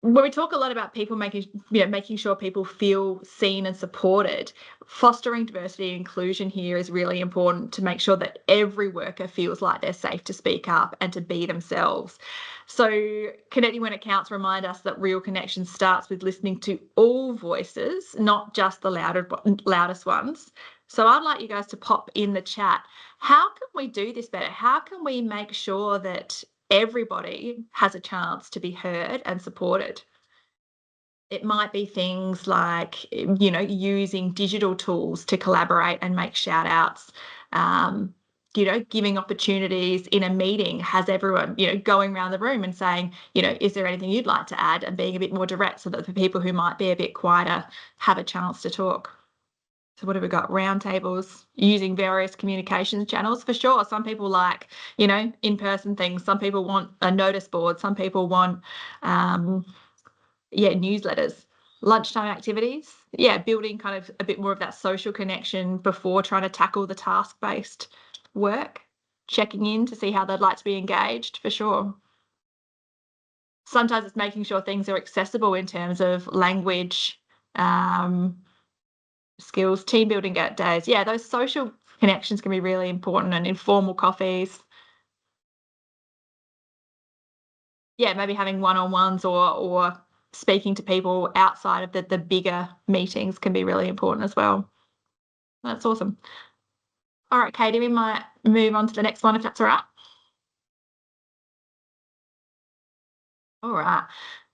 [SPEAKER 4] When we talk a lot about people making sure people feel seen and supported, fostering diversity and inclusion here is really important to make sure that every worker feels like they're safe to speak up and to be themselves. So connecting when it counts remind us that real connection starts with listening to all voices, not just the loudest ones. So I'd like you guys to pop in the chat. How can we do this better? How can we make sure that everybody has a chance to be heard and supported? It might be things like, using digital tools to collaborate and make shout outs, giving opportunities in a meeting, has everyone, going around the room and saying, is there anything you'd like to add, and being a bit more direct so that the people who might be a bit quieter have a chance to talk. So what have we got? Roundtables, using various communications channels for sure. Some people like, in-person things. Some people want a notice board. Some people want, newsletters. Lunchtime activities. Yeah, building kind of a bit more of that social connection before trying to tackle the task-based work. Checking in to see how they'd like to be engaged, for sure. Sometimes it's making sure things are accessible in terms of language, skills, team building days. Yeah, those social connections can be really important, and informal coffees. Yeah, maybe having one-on-ones or speaking to people outside of the bigger meetings can be really important as well. That's awesome. All right, Katie, we might move on to the next one if that's all right. All right.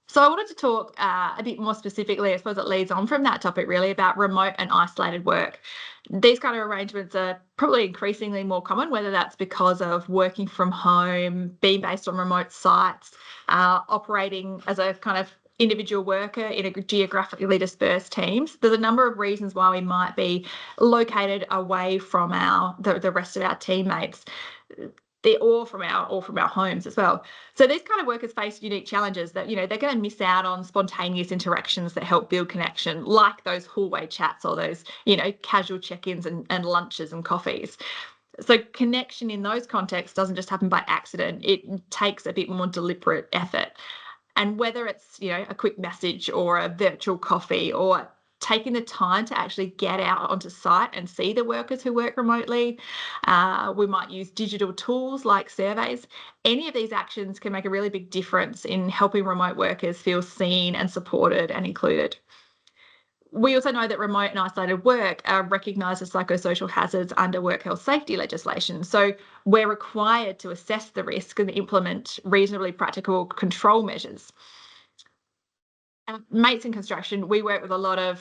[SPEAKER 4] So I wanted to talk a bit more specifically, I suppose it leads on from that topic really, about remote and isolated work. These kind of arrangements are probably increasingly more common, whether that's because of working from home, being based on remote sites, operating as a kind of individual worker in a geographically dispersed teams. There's a number of reasons why we might be located away from the rest of our teammates. They're all from our homes as well. So these kind of workers face unique challenges that, they're going to miss out on spontaneous interactions that help build connection, like those hallway chats or those, casual check-ins and lunches and coffees. So connection in those contexts doesn't just happen by accident. It takes a bit more deliberate effort. And whether it's, a quick message or a virtual coffee, or taking the time to actually get out onto site and see the workers who work remotely. We might use digital tools like surveys. Any of these actions can make a really big difference in helping remote workers feel seen and supported and included. We also know that remote and isolated work are recognised as psychosocial hazards under work health safety legislation. So we're required to assess the risk and implement reasonably practical control measures. Mates in construction, we work with a lot of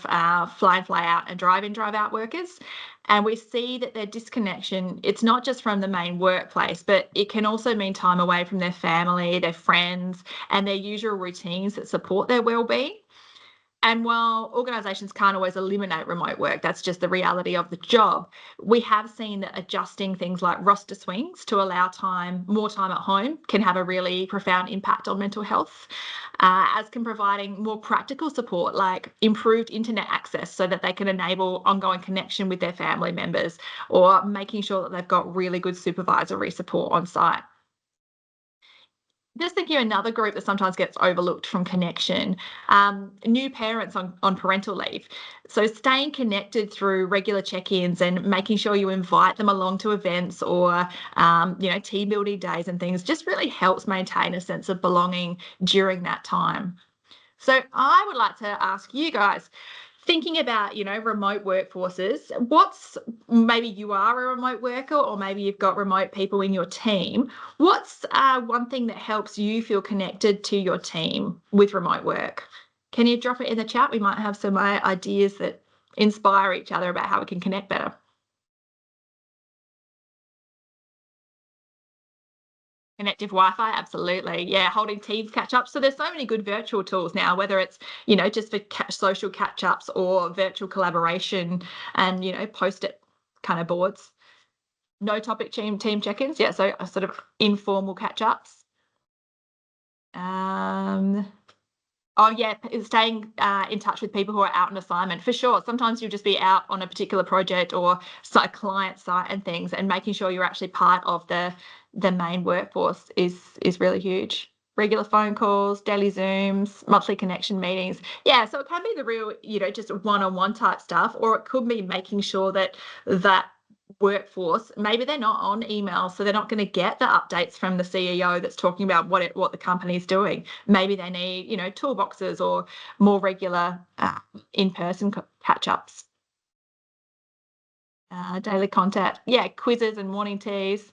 [SPEAKER 4] fly in, fly out and drive in, drive out workers. And we see that their disconnection, it's not just from the main workplace, but it can also mean time away from their family, their friends, and their usual routines that support their well-being. And while organisations can't always eliminate remote work, that's just the reality of the job, we have seen that adjusting things like roster swings to allow more time at home can have a really profound impact on mental health, as can providing more practical support like improved internet access so that they can enable ongoing connection with their family members, or making sure that they've got really good supervisory support on site. Just thinking of another group that sometimes gets overlooked from connection, new parents on parental leave. So staying connected through regular check-ins and making sure you invite them along to events or, team building days and things just really helps maintain a sense of belonging during that time. So I would like to ask you guys, thinking about, remote workforces, maybe you are a remote worker or maybe you've got remote people in your team. What's one thing that helps you feel connected to your team with remote work? Can you drop it in the chat? We might have some ideas that inspire each other about how we can connect better. Connective Wi-Fi, absolutely. Yeah, holding Teams catch-ups. So there's so many good virtual tools now, whether it's, just for social catch-ups or virtual collaboration and, post-it kind of boards. No topic team check-ins. Yeah, so sort of informal catch-ups. Oh, yeah, staying in touch with people who are out on assignment, for sure. Sometimes you'll just be out on a particular project or client site and things, and making sure you're actually part of the main workforce is really huge. Regular phone calls, daily Zooms, monthly connection meetings. Yeah, so it can be the real, just one-on-one type stuff, or it could be making sure that workforce, maybe they're not on email, so they're not going to get the updates from the CEO that's talking about what the company's doing. Maybe they need, toolboxes or more regular in-person catch-ups. Daily contact, yeah, quizzes and morning teas.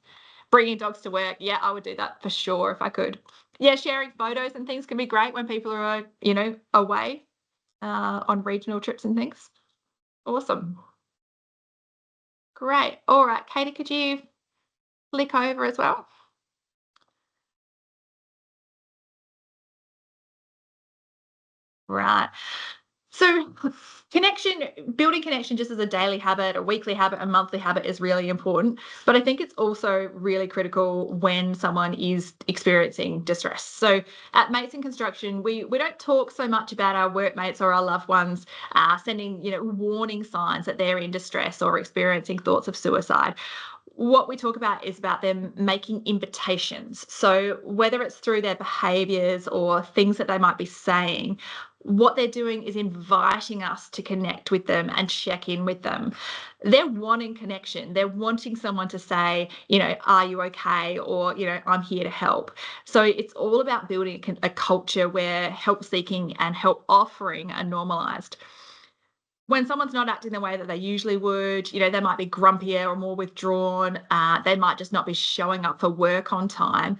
[SPEAKER 4] Bringing dogs to work, yeah, I would do that for sure if I could. Yeah, sharing photos and things can be great when people are, away on regional trips and things. Awesome. Great. All right, Katie, could you flick over as well? Right. So building connection just as a daily habit, a weekly habit, a monthly habit is really important. But I think it's also really critical when someone is experiencing distress. So at Mates in Construction, we don't talk so much about our workmates or our loved ones sending, warning signs that they're in distress or experiencing thoughts of suicide. What we talk about is about them making invitations. So whether it's through their behaviours or things that they might be saying, what they're doing is inviting us to connect with them and check in with them. They're wanting connection. They're wanting someone to say, are you okay? Or, I'm here to help. So it's all about building a culture where help seeking and help offering are normalised. When someone's not acting the way that they usually would, they might be grumpier or more withdrawn. They might just not be showing up for work on time.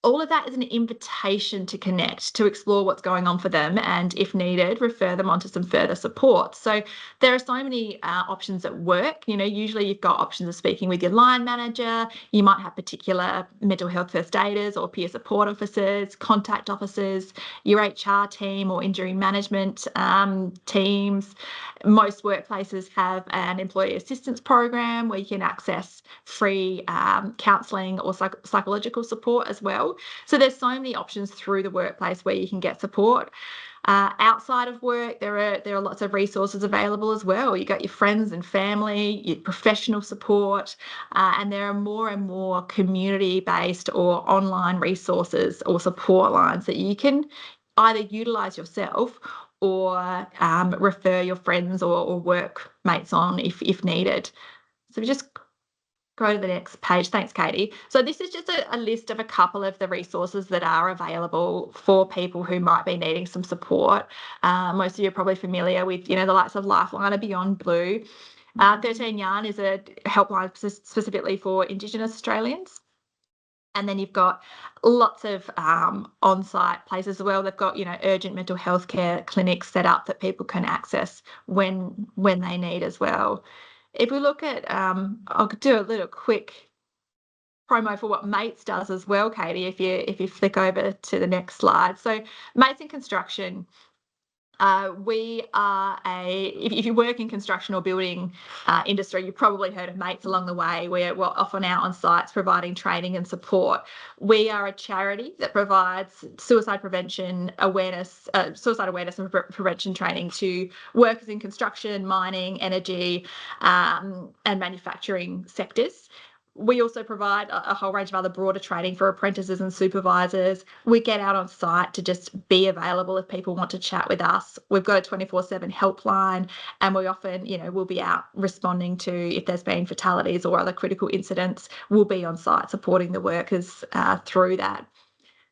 [SPEAKER 4] All of that is an invitation to connect, to explore what's going on for them, and if needed, refer them on to some further support. So there are so many options at work. Usually you've got options of speaking with your line manager. You might have particular mental health first aiders or peer support officers, contact officers, your HR team or injury management teams. Most workplaces have an employee assistance program where you can access free counselling or psychological support as well. So there's so many options through the workplace where you can get support. Outside of work, there are lots of resources available as well. You got your friends and family, your professional support, and there are more and more community-based or online resources or support lines that you can either utilise yourself or refer your friends or workmates on if needed. So just Go to the next page. Thanks, Katie. So this is just a list of a couple of the resources that are available for people who might be needing some support. Most of you are probably familiar with, the likes of Lifeline or Beyond Blue. 13 Yarn is a helpline specifically for Indigenous Australians. And then you've got lots of on-site places as well. They've got, urgent mental health care clinics set up that people can access when they need as well. If we look at, I'll do a little quick promo for what MATES does as well, Katie, if you flick over to the next slide. So MATES in construction, we are if you work in construction or building industry, you've probably heard of MATES along the way. We're often out on sites providing training and support. We are a charity that provides suicide awareness and prevention training to workers in construction, mining, energy, and manufacturing sectors. We also provide a whole range of other broader training for apprentices and supervisors. We get out on site to just be available if people want to chat with us. We've got a 24/7 helpline, and we often, we'll be out responding to if there's been fatalities or other critical incidents. We'll be on site supporting the workers through that.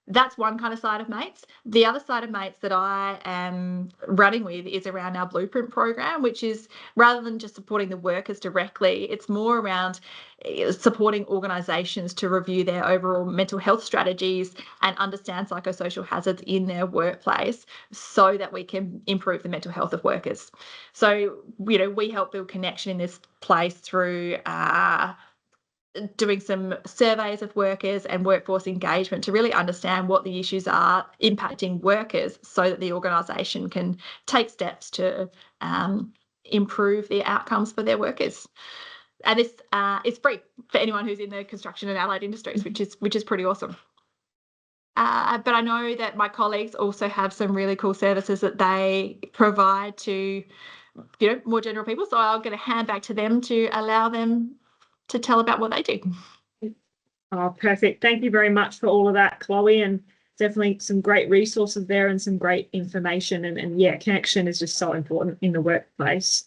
[SPEAKER 4] That's one kind of side of MATES. The other side of MATES that I am running with is around our Blueprint program, which is rather than just supporting the workers directly, it's more around supporting organisations to review their overall mental health strategies and understand psychosocial hazards in their workplace so that we can improve the mental health of workers. So, we help build connection in this place through doing some surveys of workers and workforce engagement to really understand what the issues are impacting workers so that the organisation can take steps to improve the outcomes for their workers. And this is free for anyone who's in the construction and allied industries, which is pretty awesome. But I know that my colleagues also have some really cool services that they provide to, more general people. So I'm going to hand back to them to allow them to tell about what they do.
[SPEAKER 1] Oh, perfect. Thank you very much for all of that, Chloe, and definitely some great resources there and some great information. And yeah, connection is just so important in the workplace.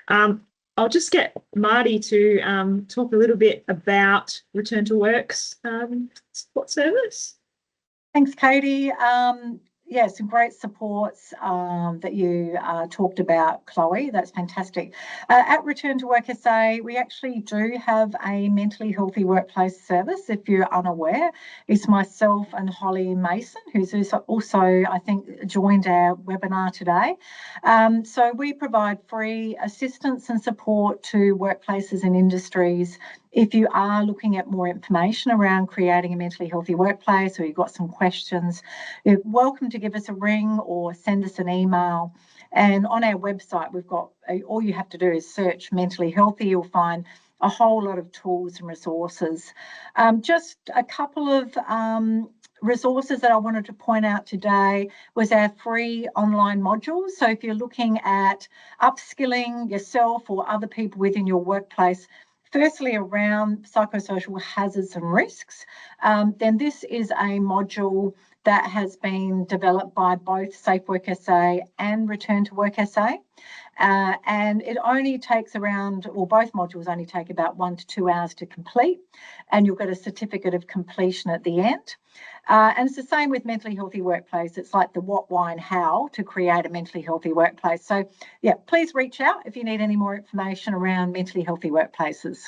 [SPEAKER 1] I'll just get Marty to talk a little bit about Return to Work's support service.
[SPEAKER 2] Thanks, Katie. Some great supports that you talked about, Chloe. That's fantastic. At Return to Work SA, we actually do have a mentally healthy workplace service. If you're unaware, it's myself and Holly Mason, who's also, I think, joined our webinar today. So we provide free assistance and support to workplaces and industries. If you are looking at more information around creating a mentally healthy workplace, or you've got some questions, you're welcome to give us a ring or send us an email. And on our website, we've got, all you have to do is search mentally healthy. You'll find a whole lot of tools and resources. Just a couple of resources that I wanted to point out today was our free online modules. So if you're looking at upskilling yourself or other people within your workplace, firstly around psychosocial hazards and risks, then this is a module that has been developed by both SafeWork SA and Return to Work SA. And it only takes around, or both modules only take about 1 to 2 hours to complete, and you'll get a certificate of completion at the end. And it's the same with mentally healthy workplace. It's like the what, why and how to create a mentally healthy workplace. So yeah, please reach out if you need any more information around mentally healthy workplaces.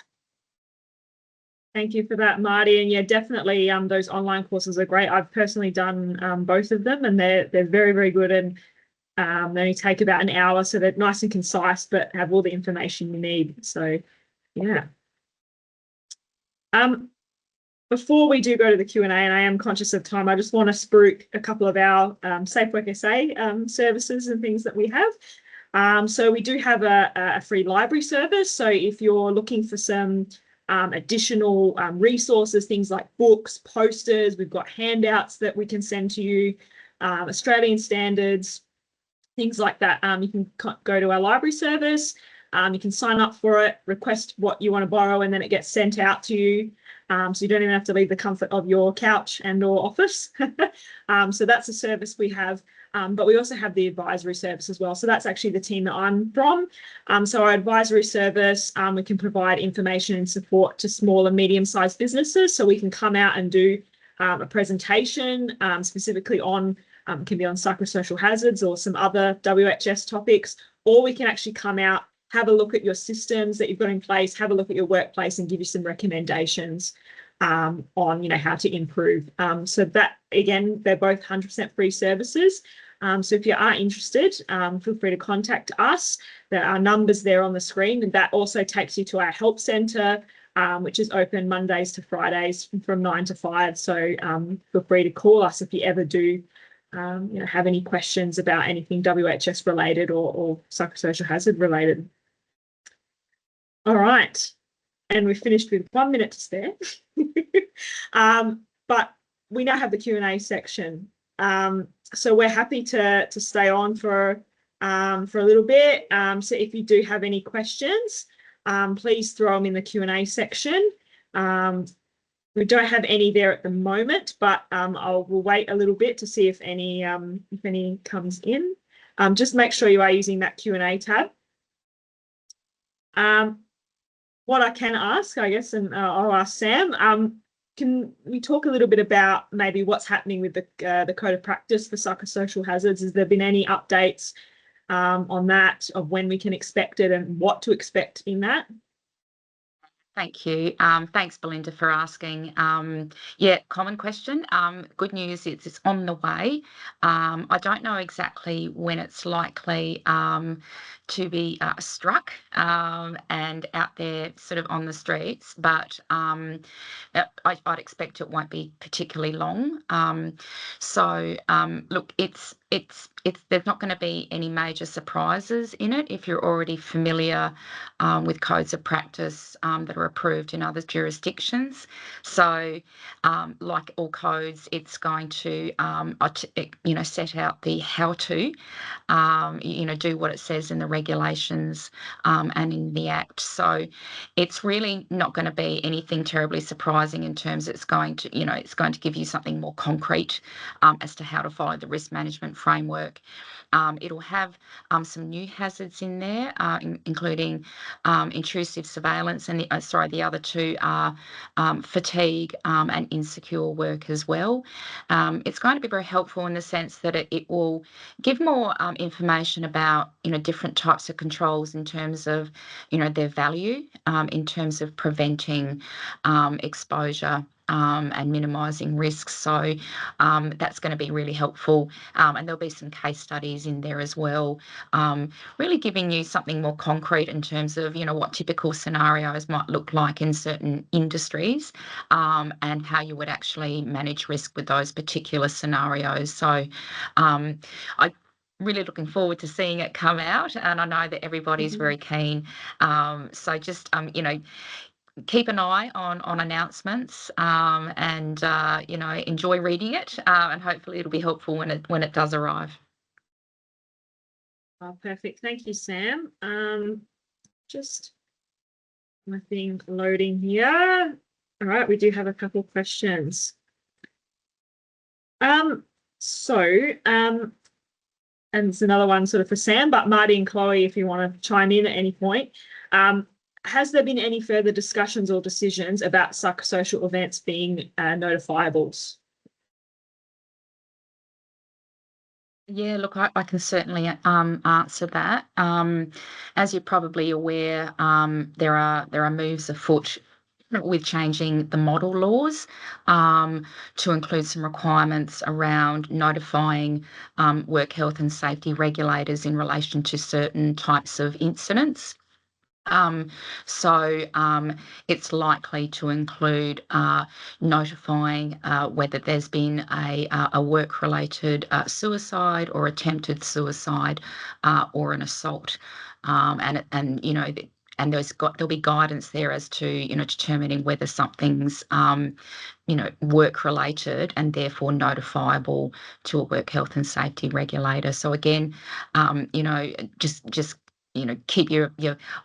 [SPEAKER 1] Thank you for that, Marty. And yeah, definitely those online courses are great. I've personally done both of them, and they're very, very good, and they only take about an hour, so they're nice and concise but have all the information you need. So yeah. Before we do go to the Q&A, and I am conscious of time, I just want to spruik a couple of our SafeWork SA services and things that we have. So we do have a free library service. So if you're looking for some additional resources, things like books, posters, we've got handouts that we can send to you, Australian standards, things like that. You can go to our library service, you can sign up for it, request what you want to borrow, and then it gets sent out to you. So you don't even have to leave the comfort of your couch and or office. So that's a service we have. But we also have the advisory service as well. So that's actually the team that I'm from. So our advisory service, we can provide information and support to small and medium-sized businesses. So we can come out and do a presentation specifically on, can be on psychosocial hazards or some other WHS topics, or we can actually come out, have a look at your systems that you've got in place, have a look at your workplace and give you some recommendations on, how to improve. So that, again, they're both 100% free services. So if you are interested, feel free to contact us. There are numbers there on the screen, and that also takes you to our help centre, which is open Mondays to Fridays from 9 to 5. So feel free to call us if you ever do have any questions about anything WHS related or psychosocial hazard related. All right. And we've finished with 1 minute to spare. But we now have the Q&A section. So we're happy to stay on for a little bit. So if you do have any questions, please throw them in the Q&A section. We don't have any there at the moment, but we'll wait a little bit to see if any comes in. Just make sure you are using that Q&A tab. What I can ask, I guess, and I'll ask Sam, can we talk a little bit about maybe what's happening with the code of practice for psychosocial hazards? Has there been any updates on that, of when we can expect it and what to expect in that?
[SPEAKER 3] Thank you. Thanks, Belinda, for asking. Yeah, common question. Good news, it's on the way. I don't know exactly when it's likely to be struck and out there sort of on the streets, but I'd expect it won't be particularly long. So look, there's not going to be any major surprises in it if you're already familiar with codes of practice that are approved in other jurisdictions. So like all codes, it's going to set out the how to do what it says in the regulations and in the Act. So it's really not going to be anything terribly surprising in terms of it's going to give you something more concrete as to how to follow the risk management framework. It'll have some new hazards in there, including intrusive surveillance, and the other two are fatigue and insecure work as well. It's going to be very helpful in the sense that it will give more information about different types of controls in terms of their value, in terms of preventing exposure and minimising risks. So that's going to be really helpful. And there'll be some case studies in there as well, really giving you something more concrete in terms of, what typical scenarios might look like in certain industries, and how you would actually manage risk with those particular scenarios. So I'm really looking forward to seeing it come out, and I know that everybody's very keen. So just, keep an eye on announcements, and enjoy reading it, and hopefully it'll be helpful when it does arrive.
[SPEAKER 1] Oh, perfect. Thank you, Sam. Just my thing loading here. All right, we do have a couple of questions. And it's another one sort of for Sam, but Marty and Chloe, if you want to chime in at any point. Has there been any further discussions or decisions about psychosocial events being notifiables?
[SPEAKER 3] Yeah, look, I can certainly answer that. As you're probably aware, there are moves afoot with changing the model laws to include some requirements around notifying work health and safety regulators in relation to certain types of incidents. So it's likely to include notifying whether there's been a work-related suicide or attempted suicide or an assault, and there'll be guidance there as to determining whether something's work-related and therefore notifiable to a work health and safety regulator. So again, just keep your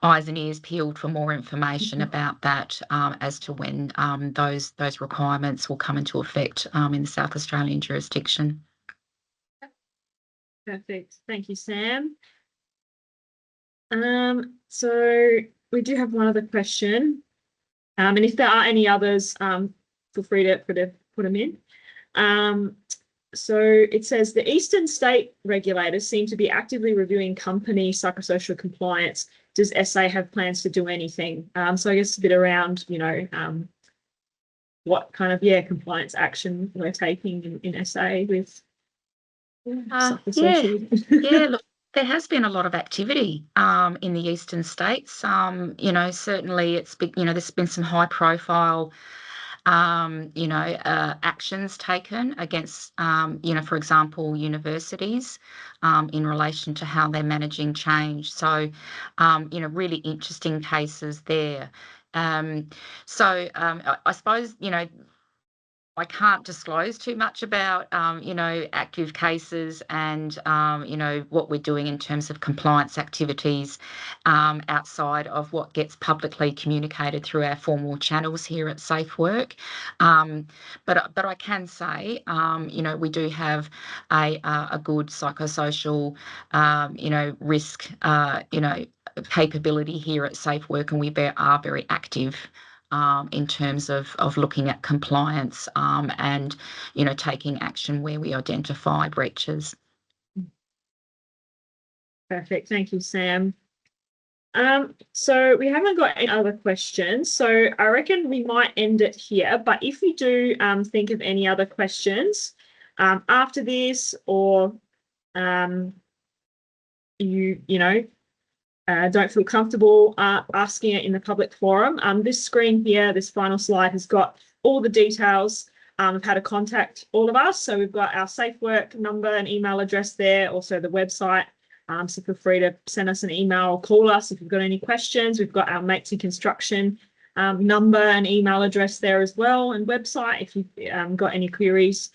[SPEAKER 3] eyes and ears peeled for more information about that, as to when those requirements will come into effect in the South Australian jurisdiction.
[SPEAKER 1] Perfect. Thank you, Sam. So we do have one other question. And if there are any others, feel free to put them in. So it says the Eastern state regulators seem to be actively reviewing company psychosocial compliance. Does SA have plans to do anything? So I guess a bit around, what kind of compliance action we're taking in SA with psychosocial.
[SPEAKER 3] Yeah, look, there has been a lot of activity in the eastern states. Certainly it's been, there's been some high profile actions taken against, for example, universities in relation to how they're managing change. So, really interesting cases there. I suppose, I can't disclose too much about, active cases and, what we're doing in terms of compliance activities outside of what gets publicly communicated through our formal channels here at SafeWork. But I can say, we do have a good psychosocial, risk, capability here at SafeWork, and we are very active in terms of looking at compliance and, taking action where we identify breaches.
[SPEAKER 1] Perfect. Thank you, Sam. So we haven't got any other questions, so I reckon we might end it here. But if you do think of any other questions after this, or don't feel comfortable asking it in the public forum, this screen here, this final slide, has got all the details of how to contact all of us. So we've got our SafeWork number and email address there, also the website. So feel free to send us an email or call us if you've got any questions. We've got our Mates in Construction number and email address there as well, and website if you've got any queries.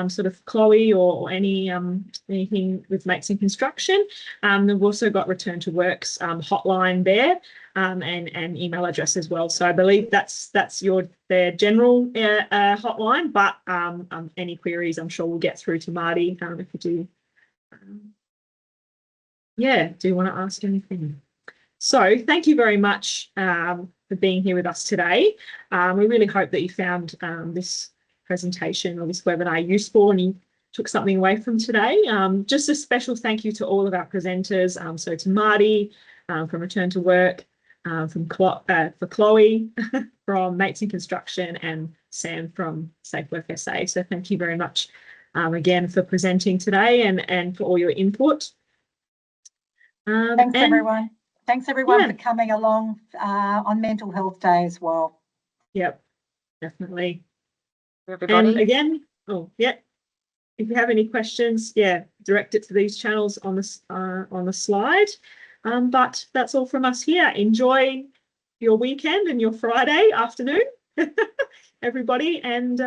[SPEAKER 1] Sort of Chloe or anything with Mates in Construction. We've also got ReturnToWork's hotline there and email address as well. So I believe that's their general hotline, but any queries I'm sure we'll get through to Marty if you do. Do you want to ask anything? So thank you very much for being here with us today. We really hope that you found this presentation or this webinar useful and you took something away from today. Just a special thank you to all of our presenters. So to Marty from Return to Work, for Chloe from Mates in Construction, and Sam from SafeWork SA. So thank you very much again for presenting today and for all your input.
[SPEAKER 2] Thanks, everyone. Thanks, everyone, for coming along on Mental Health Day as well.
[SPEAKER 1] Yep, definitely.
[SPEAKER 3] Everybody.
[SPEAKER 1] And again, if you have any questions, direct it to these channels on the slide. But that's all from us here. Enjoy your weekend and your Friday afternoon, everybody. And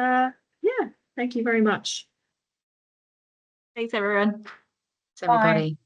[SPEAKER 1] thank you very much.
[SPEAKER 4] Thanks, everyone.
[SPEAKER 3] Thanks, everybody.
[SPEAKER 2] Bye.